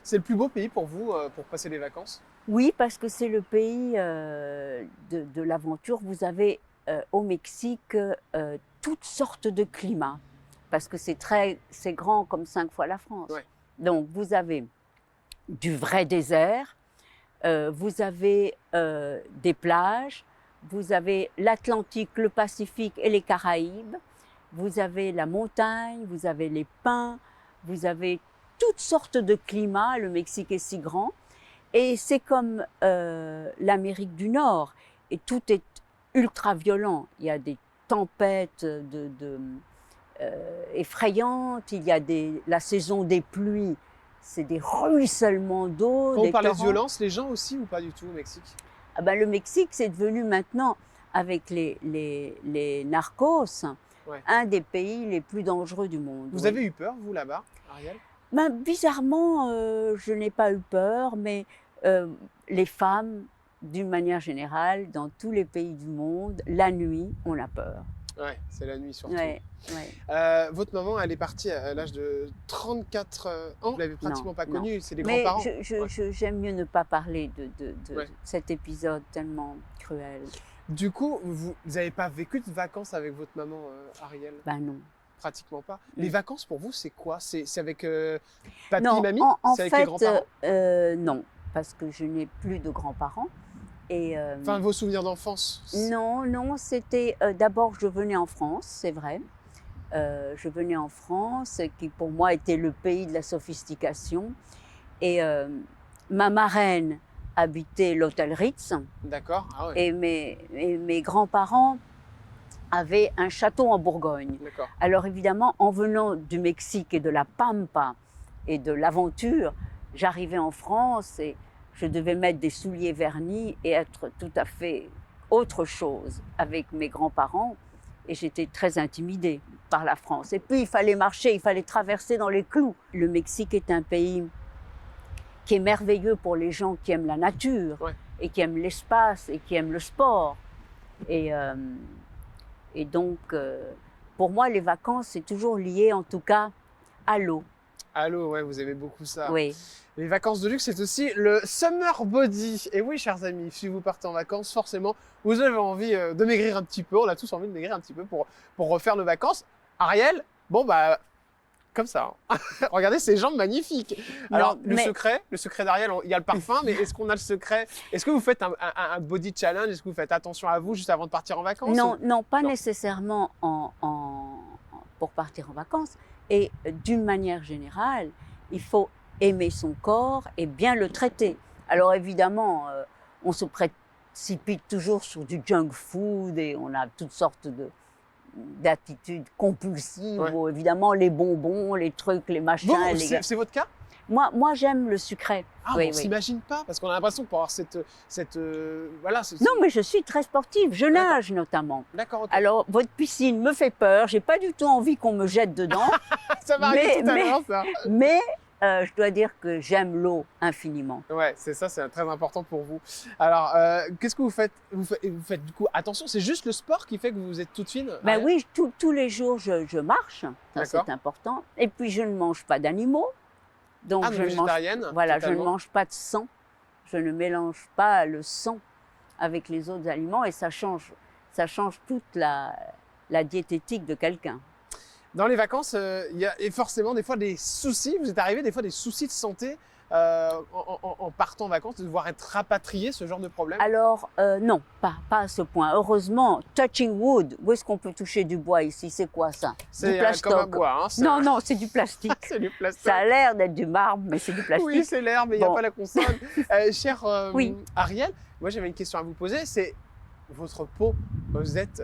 Speaker 1: C'est le plus beau pays pour vous, pour passer les vacances?
Speaker 2: Oui, parce que c'est le pays de l'aventure. Vous avez au Mexique toutes sortes de climats, parce que c'est grand comme 5 fois la France.
Speaker 1: Ouais.
Speaker 2: Donc, vous avez du vrai désert, vous avez des plages, vous avez l'Atlantique, le Pacifique et les Caraïbes, vous avez la montagne, vous avez les pins, vous avez toutes sortes de climats. Le Mexique est si grand. Et c'est comme l'Amérique du Nord, et tout est ultra violent. Il y a des tempêtes effrayantes, il y a la saison des pluies, c'est des ruissellements d'eau.
Speaker 1: Quand on
Speaker 2: des
Speaker 1: parle de
Speaker 2: torrents.
Speaker 1: violence, les gens aussi ou pas du tout au Mexique?
Speaker 2: Ah ben, le Mexique, c'est devenu maintenant, avec les narcos,
Speaker 1: Ouais.
Speaker 2: un des pays les plus dangereux du monde.
Speaker 1: Vous
Speaker 2: oui.
Speaker 1: avez eu peur, vous, là-bas, Ariel?
Speaker 2: Ben, bizarrement, je n'ai pas eu peur, mais les femmes, d'une manière générale, dans tous les pays du monde, la nuit, on a peur.
Speaker 1: Ouais, c'est la nuit surtout.
Speaker 2: Ouais, ouais.
Speaker 1: Votre maman, elle est partie à l'âge de 34 ans. Vous l'avez pratiquement
Speaker 2: Non,
Speaker 1: pas
Speaker 2: non.
Speaker 1: connue, c'est les
Speaker 2: Mais
Speaker 1: grands-parents.
Speaker 2: j'aime mieux ne pas parler de
Speaker 1: Ouais.
Speaker 2: cet épisode tellement cruel.
Speaker 1: Du coup, vous n'avez pas vécu de vacances avec votre maman, Ariel?
Speaker 2: Ben non.
Speaker 1: Pratiquement pas.
Speaker 2: Mm.
Speaker 1: Les vacances, pour vous, c'est quoi? C'est avec papy,
Speaker 2: Non,
Speaker 1: mamie?
Speaker 2: en
Speaker 1: C'est avec les
Speaker 2: fait,
Speaker 1: grands-parents?
Speaker 2: non, parce que je n'ai plus de grands-parents. Et,
Speaker 1: Enfin, vos souvenirs d'enfance?
Speaker 2: non, c'était d'abord je venais en France, c'est vrai. Je venais en France, qui pour moi était le pays de la sophistication. Et ma marraine habitait l'hôtel Ritz,
Speaker 1: D'accord. Ah ouais.
Speaker 2: et mes grands-parents avaient un château en Bourgogne.
Speaker 1: D'accord.
Speaker 2: Alors évidemment, en venant du Mexique et de la Pampa et de l'aventure, j'arrivais en France et je devais mettre des souliers vernis et être tout à fait autre chose avec mes grands-parents. Et j'étais très intimidée par la France. Et puis, il fallait marcher, il fallait traverser dans les clous. Le Mexique est un pays qui est merveilleux pour les gens qui aiment la nature,
Speaker 1: Ouais.
Speaker 2: et qui aiment l'espace, et qui aiment le sport. Et donc, pour moi, les vacances, c'est toujours lié, en tout cas, à l'eau.
Speaker 1: Allô, ouais, vous aimez beaucoup ça.
Speaker 2: Oui.
Speaker 1: Les vacances de luxe, c'est aussi le summer body. Et oui, chers amis, si vous partez en vacances, forcément, vous avez envie de maigrir un petit peu. On a tous envie de maigrir un petit peu pour refaire nos vacances. Ariel, bon, bah, comme ça. Hein. Regardez ces jambes magnifiques. Alors,
Speaker 2: Non,
Speaker 1: le
Speaker 2: mais-
Speaker 1: secret d'Ariel, il y a le parfum, mais est-ce qu'on a le secret? Est-ce que vous faites un body challenge? Est-ce que vous faites attention à vous juste avant de partir en vacances?
Speaker 2: Non, non, pas
Speaker 1: Non.
Speaker 2: nécessairement pour partir en vacances. Et d'une manière générale, il faut aimer son corps et bien le traiter. Alors évidemment, on se précipite toujours sur du junk food et on a toutes sortes d'attitudes compulsives.
Speaker 1: Ouais.
Speaker 2: Où, évidemment, les bonbons, les trucs, les machins.
Speaker 1: Bon,
Speaker 2: les...
Speaker 1: c'est votre cas?
Speaker 2: Moi, j'aime le sucré.
Speaker 1: Ah,
Speaker 2: Oui,
Speaker 1: on
Speaker 2: oui.
Speaker 1: s'imagine pas, parce qu'on a l'impression que pour avoir voilà.
Speaker 2: Non, mais je suis très sportive. Je nage notamment.
Speaker 1: D'accord, ok.
Speaker 2: Alors, votre piscine me fait peur. J'ai pas du tout envie qu'on me jette dedans.
Speaker 1: Ça va arriver tout à l'heure, ça.
Speaker 2: Mais je dois dire que j'aime l'eau infiniment.
Speaker 1: Ouais, c'est ça, c'est très important pour vous. Alors, qu'est-ce que vous faites? Vous faites du coup, attention, c'est juste le sport qui fait que vous êtes toute fine?
Speaker 2: Ben
Speaker 1: Ariel?
Speaker 2: oui, tous les jours, je marche. Ça,
Speaker 1: D'accord.
Speaker 2: c'est important. Et puis, je ne mange pas d'animaux. Donc,
Speaker 1: Ah,
Speaker 2: je
Speaker 1: donc
Speaker 2: ne mange,
Speaker 1: végétarienne?
Speaker 2: voilà, je ne
Speaker 1: totalement.
Speaker 2: mange pas de sang. Je ne mélange pas le sang avec les autres aliments et ça change toute la diététique de quelqu'un.
Speaker 1: Dans les vacances, il y a et forcément des fois des soucis. Vous êtes arrivé des fois des soucis de santé en partant en vacances, de devoir être rapatrié, ce genre de problème?
Speaker 2: Alors, non, pas à ce point. Heureusement, touching wood, où est-ce qu'on peut toucher du bois ici? C'est quoi ça? Du
Speaker 1: C'est
Speaker 2: plastoc.
Speaker 1: comme un bois. Hein, c'est
Speaker 2: Non, non, c'est du plastique.
Speaker 1: c'est du plastique.
Speaker 2: Ça a l'air d'être du marbre, mais c'est du plastique.
Speaker 1: Oui, c'est l'herbe, mais il n'y a
Speaker 2: Bon.
Speaker 1: pas la consonne. Cher
Speaker 2: Oui.
Speaker 1: Ariel, moi j'avais une question à vous poser. C'est votre peau. Vous êtes.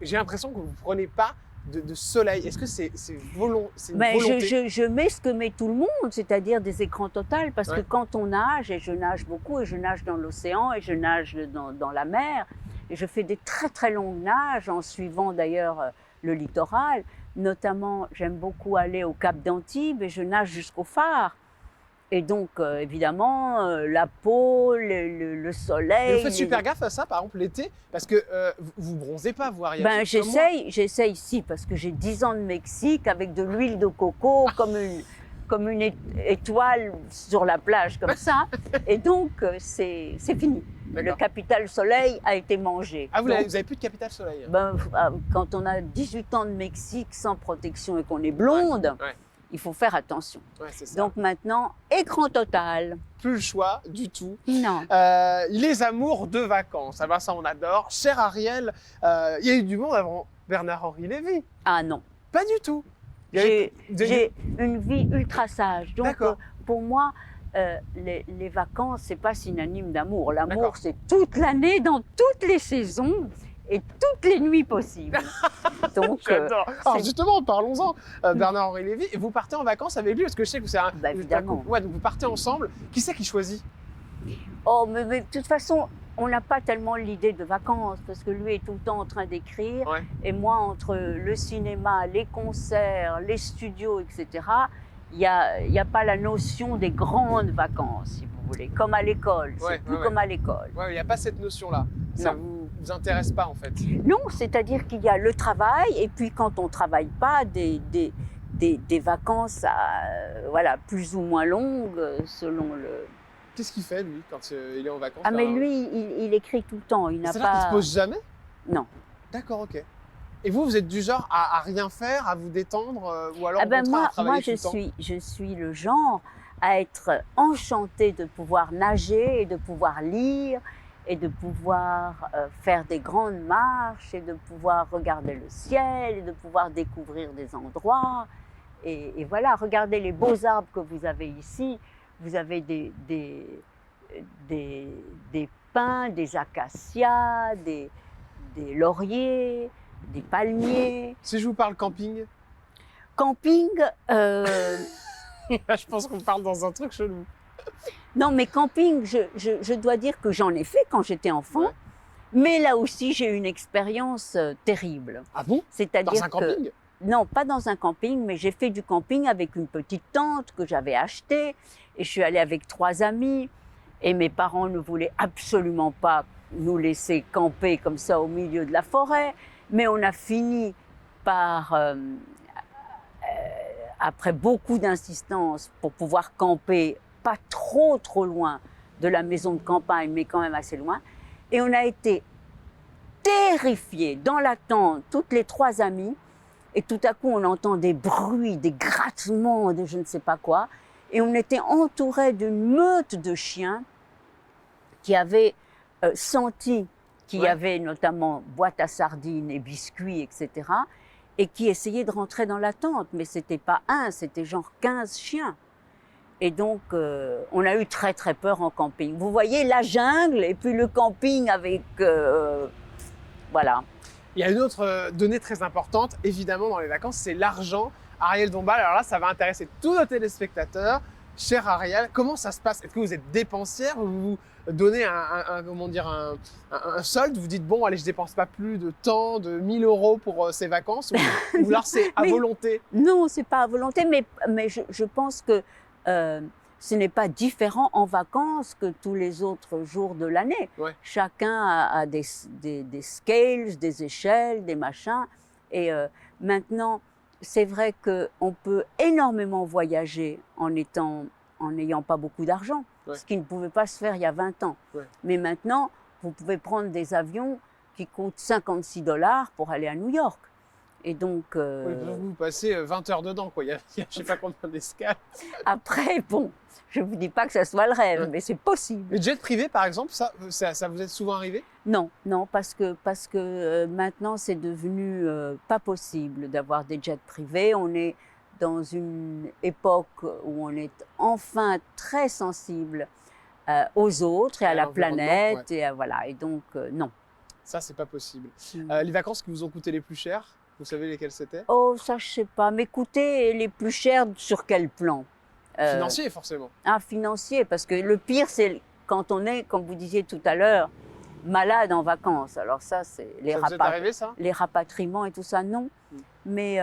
Speaker 1: J'ai l'impression que vous ne prenez pas de soleil. Est-ce que c'est une
Speaker 2: Ben,
Speaker 1: volonté?
Speaker 2: je mets ce que met tout le monde, c'est-à-dire des écrans totales, parce
Speaker 1: Ouais.
Speaker 2: que quand on nage, et je nage beaucoup, et je nage dans l'océan, et je nage dans la mer, et je fais des très très longues nages en suivant d'ailleurs le littoral. Notamment, j'aime beaucoup aller au Cap d'Antibes et je nage jusqu'au phare. Et donc, évidemment, la peau, le soleil.
Speaker 1: Et vous faites super gaffe à ça, par exemple l'été, parce que vous bronzez pas, vous Ariel.
Speaker 2: Ben,
Speaker 1: c'est comme moi.
Speaker 2: j'essaye ici parce que j'ai 10 ans de Mexique avec de l'huile de coco comme une étoile sur la plage comme ça. Et donc, c'est fini. Le
Speaker 1: D'accord.
Speaker 2: capital soleil a été mangé.
Speaker 1: Ah, vous
Speaker 2: Donc,
Speaker 1: avez plus de capital soleil.
Speaker 2: ben, quand on a 18 ans de Mexique sans protection et qu'on est blonde,
Speaker 1: Ouais.
Speaker 2: il faut faire attention.
Speaker 1: Ouais, c'est ça.
Speaker 2: Donc maintenant, écran total.
Speaker 1: Plus le choix du tout.
Speaker 2: Non.
Speaker 1: Les amours de vacances, alors ça on adore. Cher Ariel, il y a eu du monde avant Bernard-Henri Lévy.
Speaker 2: Ah non.
Speaker 1: Pas du tout. Il y a eu-
Speaker 2: J'ai une vie ultra sage. Donc,
Speaker 1: D'accord.
Speaker 2: pour moi, les vacances, c'est pas synonyme d'amour.
Speaker 1: D'accord.
Speaker 2: L'amour, c'est toute l'année, dans toutes les saisons et toutes les nuits possibles. Donc,
Speaker 1: J'adore. Alors
Speaker 2: c'est-
Speaker 1: justement, parlons-en. Bernard-Henri Lévy, vous partez en vacances avec lui parce que je sais que c'est un.
Speaker 2: Bah, évidemment.
Speaker 1: Ouais, donc vous partez ensemble. Qui c'est qui choisit?
Speaker 2: oh, mais de toute façon, on n'a pas tellement l'idée de vacances parce que lui est tout le temps en train d'écrire
Speaker 1: Ouais.
Speaker 2: et moi, entre le cinéma, les concerts, les studios, etc., il n'y a pas la notion des grandes vacances, si vous voulez, comme à l'école.
Speaker 1: Ouais,
Speaker 2: C'est plus
Speaker 1: ouais,
Speaker 2: comme à l'école.
Speaker 1: Ouais, il n'y a pas cette notion-là. Ça vous intéresse pas en fait.
Speaker 2: Non, c'est-à-dire qu'il y a le travail et puis quand on ne travaille pas, des vacances voilà, plus ou moins longues selon le...
Speaker 1: Qu'est-ce qu'il fait lui quand il est en vacances?
Speaker 2: Ah mais
Speaker 1: Bernard-Henri
Speaker 2: lui, il écrit tout le temps, il n'a
Speaker 1: C'est-à-dire qu'il se
Speaker 2: pas...
Speaker 1: pose jamais?
Speaker 2: Non.
Speaker 1: D'accord, ok. Et vous êtes du genre à rien faire, à vous détendre, ou alors
Speaker 2: Ah ben
Speaker 1: au contraire, à
Speaker 2: moi,
Speaker 1: travailler tout le temps?
Speaker 2: je suis le genre à être enchantée de pouvoir nager et de pouvoir lire et de pouvoir faire des grandes marches et de pouvoir regarder le ciel et de pouvoir découvrir des endroits. Et voilà, regardez les beaux arbres que vous avez ici. Vous avez des pins, des acacias, des lauriers, des palmiers.
Speaker 1: Si je vous parle camping,
Speaker 2: Camping,
Speaker 1: je pense qu'on parle dans un truc chelou.
Speaker 2: non mais camping, je dois dire que j'en ai fait quand j'étais enfant,
Speaker 1: Ouais.
Speaker 2: Mais là aussi, j'ai eu une expérience terrible.
Speaker 1: Ah bon?
Speaker 2: C'est-à-dire
Speaker 1: Dans un
Speaker 2: que
Speaker 1: camping?
Speaker 2: non, pas dans un camping, mais j'ai fait du camping avec une petite tente que j'avais achetée. Et je suis allée avec 3 amis. Et mes parents ne voulaient absolument pas nous laisser camper comme ça au milieu de la forêt. Mais on a fini par, après beaucoup d'insistance, pour pouvoir camper pas trop loin de la maison de campagne, mais quand même assez loin. Et on a été terrifiés dans la tente, toutes les 3 amies. Et tout à coup, on entend des bruits, des grattements, de je ne sais pas quoi. Et on était entourés d'une meute de chiens qui avaient senti qu'il y avait notamment boîte à sardines et biscuits, etc. Et qui essayaient de rentrer dans la tente. Mais ce n'était pas un, c'était genre 15 chiens. Et donc, on a eu très peur en camping. Vous voyez la jungle et puis le camping avec... voilà.
Speaker 1: Il y a une autre donnée très importante, évidemment, dans les vacances, c'est l'argent. Ariel Dombal, alors là, ça va intéresser tous nos téléspectateurs. Cher Ariel, comment ça se passe? Est-ce que vous êtes dépensière ou vous donnez un solde? Vous dites, bon, allez, je dépense pas plus de tant, de 1000 euros pour ces vacances? Ou alors c'est à volonté?
Speaker 2: Non, c'est pas à volonté, mais je pense que ce n'est pas différent en vacances que tous les autres jours de l'année.
Speaker 1: Ouais.
Speaker 2: Chacun a des scales, des échelles, des machins. Et maintenant, c'est vrai qu'on peut énormément voyager en n'ayant pas beaucoup d'argent,
Speaker 1: Ouais.
Speaker 2: ce qui ne pouvait pas se faire il y a 20 ans.
Speaker 1: Ouais.
Speaker 2: Mais maintenant, vous pouvez prendre des avions qui coûtent 56 $ pour aller à New York. Et donc,
Speaker 1: Oui, vous passez 20 heures dedans, quoi. Il y a je sais pas combien d'escales.
Speaker 2: après, bon, je ne vous dis pas que ça soit le rêve,
Speaker 1: Ouais.
Speaker 2: mais c'est possible.
Speaker 1: Les jets privés, par exemple, ça vous est souvent arrivé?
Speaker 2: Non, parce que maintenant, c'est devenu pas possible d'avoir des jets privés. On est dans une époque où on est enfin très sensible aux autres et à la
Speaker 1: l'environnement,
Speaker 2: planète.
Speaker 1: ouais.
Speaker 2: Et voilà. Et donc, non.
Speaker 1: Ça, c'est pas possible. Les vacances qui vous ont coûté les plus chères, vous savez lesquelles c'était?
Speaker 2: Oh, ça, je sais pas. Mais écoutez, les plus chers, sur quel plan?
Speaker 1: Financier, forcément.
Speaker 2: Financier, parce que le pire, c'est quand on est, comme vous disiez tout à l'heure, malade en vacances. Alors ça, c'est
Speaker 1: Ça vous est arrivé, ça?
Speaker 2: les rapatriements et tout ça, non.
Speaker 1: Mm.
Speaker 2: Mais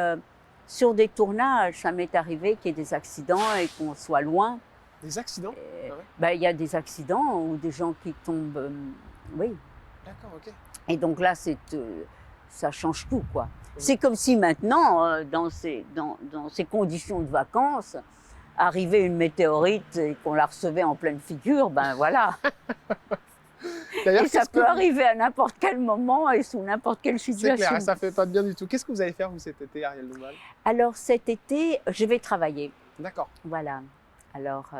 Speaker 2: sur des tournages, ça m'est arrivé qu'il y ait des accidents et qu'on soit loin.
Speaker 1: Des accidents?
Speaker 2: Et,
Speaker 1: Ah ouais.
Speaker 2: ben, il y a des accidents ou des gens qui tombent. Oui.
Speaker 1: D'accord, ok.
Speaker 2: Et donc là, ça change tout, quoi. C'est comme si maintenant, dans ces conditions de vacances, arrivait une météorite et qu'on la recevait en pleine figure, ben voilà.
Speaker 1: D'ailleurs,
Speaker 2: Et ça peut arriver à n'importe quel moment et sous n'importe quelle
Speaker 1: C'est
Speaker 2: situation.
Speaker 1: clair, ça fait pas de bien du tout. Qu'est-ce que vous allez faire, vous, cet été, Ariel Dombal?
Speaker 2: Alors cet été, je vais travailler.
Speaker 1: D'accord.
Speaker 2: Voilà. Alors,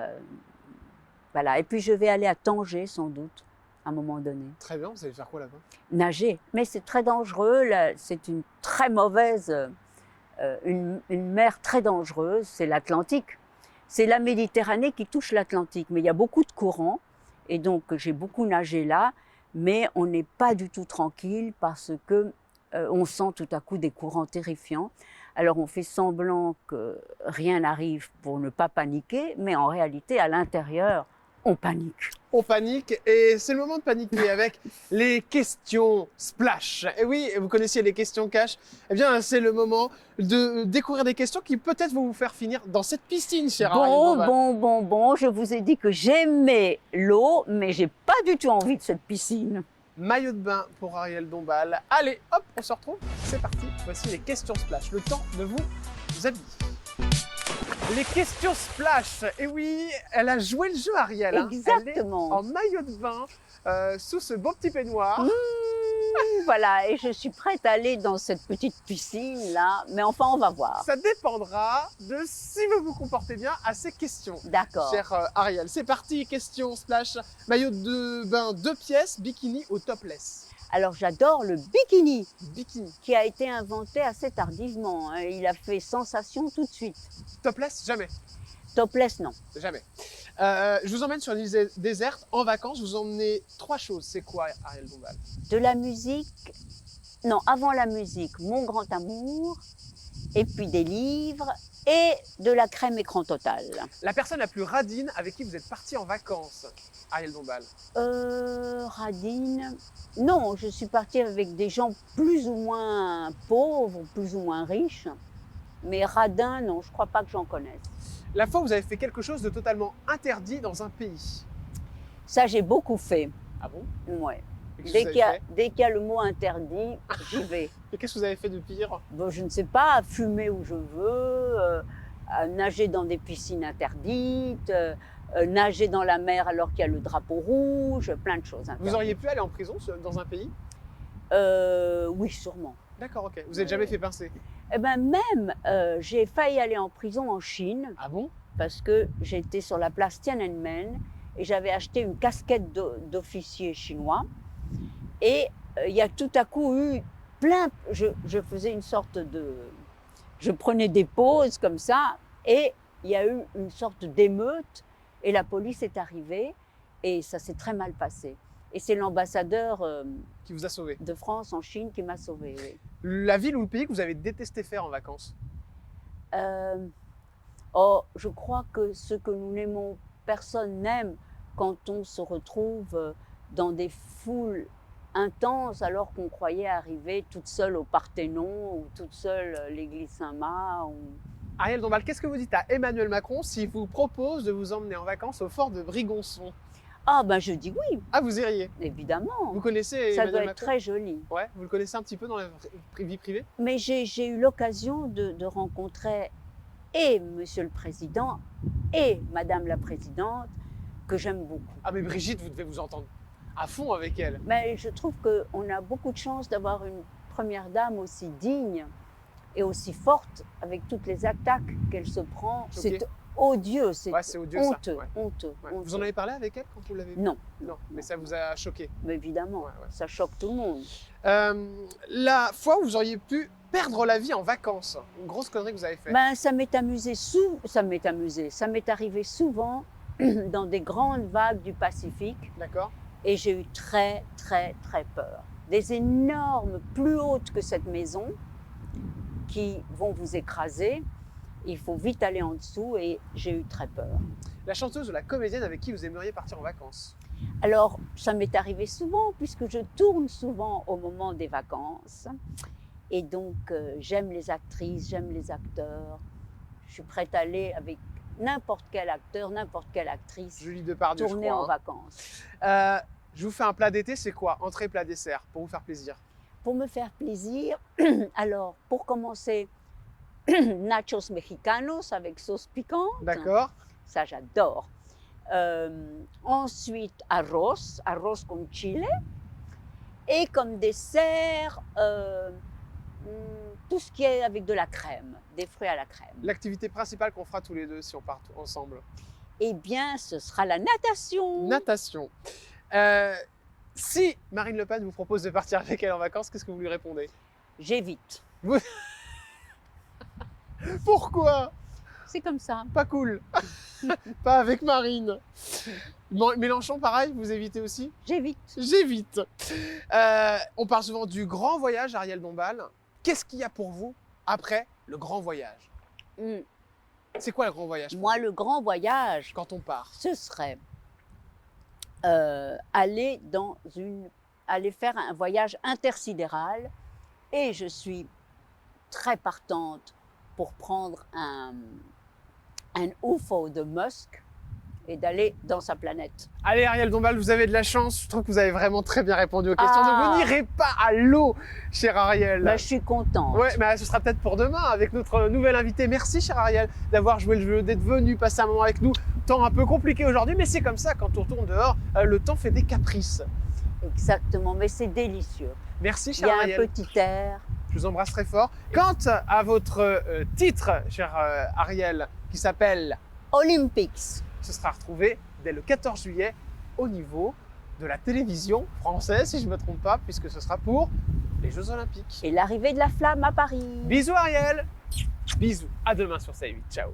Speaker 2: voilà. Et puis je vais aller à Tanger, sans doute, à un moment donné.
Speaker 1: Très bien, vous allez faire quoi là-bas?
Speaker 2: Nager. Mais c'est très dangereux. Là, c'est une très mauvaise, une mer très dangereuse. C'est l'Atlantique. C'est la Méditerranée qui touche l'Atlantique. Mais il y a beaucoup de courants. Et donc, j'ai beaucoup nagé là. Mais on n'est pas du tout tranquille parce que on sent tout à coup des courants terrifiants. Alors, on fait semblant que rien n'arrive pour ne pas paniquer. Mais en réalité, à l'intérieur, on panique.
Speaker 1: On panique et c'est le moment de paniquer avec les questions splash. Et oui, vous connaissiez les questions cash. Eh bien, c'est le moment de découvrir des questions qui peut-être vont vous faire finir dans cette piscine, chère Ariel Dombal.
Speaker 2: Bon, je vous ai dit que j'aimais l'eau, mais j'ai pas du tout envie de cette piscine.
Speaker 1: Maillot de bain pour Ariel Dombal. Allez, hop, on se retrouve. C'est parti. Voici les questions splash. Le temps de vous habiller. Les questions splash. Et oui, elle a joué le jeu, Ariel. Hein.
Speaker 2: Exactement.
Speaker 1: Elle est en maillot de bain, sous ce beau petit peignoir.
Speaker 2: Voilà, et je suis prête à aller dans cette petite piscine là, mais enfin on va voir.
Speaker 1: Ça dépendra de si vous vous comportez bien à ces questions.
Speaker 2: D'accord.
Speaker 1: Cher Ariel, c'est parti, question splash. Maillot de bain 2 pièces, bikini ou topless?
Speaker 2: Alors j'adore le bikini
Speaker 1: Bikini.
Speaker 2: qui a été inventé assez tardivement. Hein. Il a fait sensation tout de suite.
Speaker 1: Topless, jamais.
Speaker 2: Topless, non.
Speaker 1: Jamais. Je vous emmène sur une île déserte en vacances. Je vous emmenez 3 choses. C'est quoi, Ariel Dombal?
Speaker 2: De la musique, non, avant la musique, mon grand amour, et puis des livres et de la crème écran total.
Speaker 1: La personne la plus radine avec qui vous êtes parti en vacances, Ariel Dombal?
Speaker 2: Radine, non, je suis partie avec des gens plus ou moins pauvres, plus ou moins riches. Mais radin, non, je crois pas que j'en connaisse.
Speaker 1: La fois où vous avez fait quelque chose de totalement interdit dans un pays?
Speaker 2: Ça, j'ai beaucoup fait.
Speaker 1: Ah bon?
Speaker 2: Ouais.
Speaker 1: Et qu'est-ce que
Speaker 2: Dès
Speaker 1: vous
Speaker 2: qu'il y,
Speaker 1: avez
Speaker 2: a-
Speaker 1: fait
Speaker 2: dès qu'il y a le mot interdit, j'y vais.
Speaker 1: Et qu'est-ce que vous avez fait de pire?
Speaker 2: Bon, je ne sais pas, fumer où je veux, nager dans des piscines interdites, nager dans la mer alors qu'il y a le drapeau rouge, plein de choses interdites.
Speaker 1: Vous auriez pu aller en prison dans un pays?
Speaker 2: Oui, sûrement.
Speaker 1: D'accord, ok. Vous n'êtes jamais fait pincer?
Speaker 2: Eh ben même, j'ai failli aller en prison en Chine
Speaker 1: Ah bon?
Speaker 2: parce que j'étais sur la place Tiananmen et j'avais acheté une casquette d'officier chinois. Et il y a tout à coup eu plein. Je faisais une sorte de. Je prenais des pauses comme ça et il y a eu une sorte d'émeute et la police est arrivée et ça s'est très mal passé. Et c'est l'ambassadeur
Speaker 1: Qui vous a sauvé?
Speaker 2: de France en Chine qui m'a sauvée. Oui.
Speaker 1: La ville ou le pays que vous avez détesté faire en vacances?
Speaker 2: Je crois que ce que nous n'aimons, personne n'aime quand on se retrouve dans des foules intenses alors qu'on croyait arriver toute seule au Parthénon ou toute seule à l'église Saint-Marc.
Speaker 1: Ariel Dombal, qu'est-ce que vous dites à Emmanuel Macron s'il vous propose de vous emmener en vacances au fort de Brégançon?
Speaker 2: Ah ben je dis oui,
Speaker 1: Ah, vous iriez?
Speaker 2: évidemment.
Speaker 1: Vous connaissez
Speaker 2: Ça
Speaker 1: Emmanuel
Speaker 2: doit être
Speaker 1: Macron?
Speaker 2: très joli.
Speaker 1: Ouais, vous le connaissez un petit peu dans la vie privée?
Speaker 2: Mais j'ai eu l'occasion de rencontrer et Monsieur le Président et Madame la Présidente, que j'aime beaucoup.
Speaker 1: Ah, mais Brigitte, vous devez vous entendre à fond avec elle.
Speaker 2: Mais je trouve qu'on a beaucoup de chance d'avoir une première dame aussi digne et aussi forte avec toutes les attaques qu'elle se prend.
Speaker 1: Ok.
Speaker 2: C'est odieux, c'est
Speaker 1: Ouais, c'est odieux
Speaker 2: honteux,
Speaker 1: ça. Ouais.
Speaker 2: honteux,
Speaker 1: Ouais.
Speaker 2: honteux.
Speaker 1: Vous en avez parlé avec elle quand vous l'avez vue?
Speaker 2: Non,
Speaker 1: Non, mais ça vous a choqué.
Speaker 2: mais évidemment,
Speaker 1: Ouais, ouais.
Speaker 2: ça choque tout le monde.
Speaker 1: La fois où vous auriez pu perdre la vie en vacances, une grosse connerie que vous avez faite.
Speaker 2: Ben, ça m'est arrivé souvent dans des grandes vagues du Pacifique
Speaker 1: D'accord?
Speaker 2: et j'ai eu très, très, très peur. Des énormes, plus hautes que cette maison, qui vont vous écraser. Il faut vite aller en dessous et j'ai eu très peur.
Speaker 1: La chanteuse ou la comédienne avec qui vous aimeriez partir en vacances?
Speaker 2: Alors, ça m'est arrivé souvent puisque je tourne souvent au moment des vacances. Et donc, j'aime les actrices, j'aime les acteurs. Je suis prête à aller avec n'importe quel acteur, n'importe quelle actrice
Speaker 1: Julie Depardieu, je
Speaker 2: tourner
Speaker 1: crois.
Speaker 2: en vacances.
Speaker 1: Je vous fais un plat d'été, c'est quoi? Entrée, plat, dessert, pour vous faire plaisir.
Speaker 2: Pour me faire plaisir, alors, pour commencer, nachos mexicanos avec sauce piquante.
Speaker 1: D'accord?
Speaker 2: Ça, j'adore. Ensuite, arroz con chile. Et comme dessert, tout ce qui est avec de la crème, des fruits à la crème.
Speaker 1: L'activité principale qu'on fera tous les deux si on part ensemble.
Speaker 2: Eh bien, ce sera la natation.
Speaker 1: Natation. Si Marine Le Pen vous propose de partir avec elle en vacances, qu'est-ce que vous lui répondez?
Speaker 2: J'évite.
Speaker 1: Pourquoi?
Speaker 2: C'est comme ça.
Speaker 1: Pas cool. Pas avec Marine. Mélenchon, pareil, vous évitez aussi?
Speaker 2: J'évite.
Speaker 1: J'évite. On parle souvent du grand voyage, Ariel Dombal. Qu'est-ce qu'il y a pour vous après le grand voyage?
Speaker 2: Mm.
Speaker 1: C'est quoi le grand voyage pour
Speaker 2: Moi,
Speaker 1: vous
Speaker 2: le grand voyage,
Speaker 1: quand on part?
Speaker 2: ce serait aller faire un voyage intersidéral. Et je suis très partante pour prendre un UFO de Musk et d'aller dans sa planète.
Speaker 1: Allez Ariel Dombal, vous avez de la chance. Je trouve que vous avez vraiment très bien répondu aux questions.
Speaker 2: Ah.
Speaker 1: Donc vous n'irez pas à l'eau, cher Ariel.
Speaker 2: Ben, je suis contente.
Speaker 1: Ouais, mais ce sera peut-être pour demain avec notre nouvel invité. Merci, cher Ariel, d'avoir joué le jeu, d'être venu passer un moment avec nous. Temps un peu compliqué aujourd'hui, mais c'est comme ça, quand on tourne dehors, le temps fait des caprices.
Speaker 2: Exactement, mais c'est délicieux.
Speaker 1: Merci,
Speaker 2: Il y
Speaker 1: cher
Speaker 2: a un
Speaker 1: Ariel.
Speaker 2: petit air.
Speaker 1: Je vous embrasse très fort. Quant à votre titre, cher Ariel, qui s'appelle
Speaker 2: Olympics.
Speaker 1: Ce sera retrouvé dès le 14 juillet au niveau de la télévision française, si je ne me trompe pas, puisque ce sera pour les Jeux Olympiques.
Speaker 2: Et l'arrivée de la flamme à Paris.
Speaker 1: Bisous Ariel. Bisous. À demain sur C8. Ciao.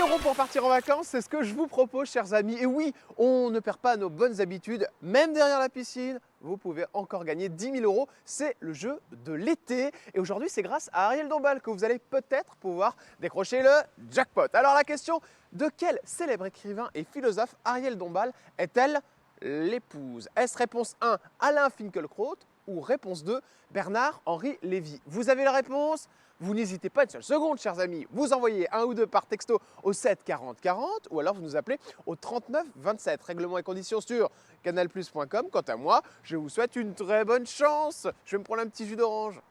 Speaker 1: € pour partir en vacances, c'est ce que je vous propose, chers amis. Et oui, on ne perd pas nos bonnes habitudes, même derrière la piscine. Vous pouvez encore gagner 10 000 €. C'est le jeu de l'été. Et aujourd'hui, c'est grâce à Ariel Dombal que vous allez peut-être pouvoir décrocher le jackpot. Alors la question, de quel célèbre écrivain et philosophe Ariel Dombal est-elle l'épouse? Est-ce réponse 1, Alain Finkielkraut, ou réponse 2, Bernard-Henri Lévy? Vous avez la réponse? Vous n'hésitez pas une seule seconde, chers amis. Vous envoyez un ou deux par texto au 7 40 40 ou alors vous nous appelez au 39 27. Règlement et conditions sur canalplus.com. Quant à moi, je vous souhaite une très bonne chance. Je vais me prendre un petit jus d'orange.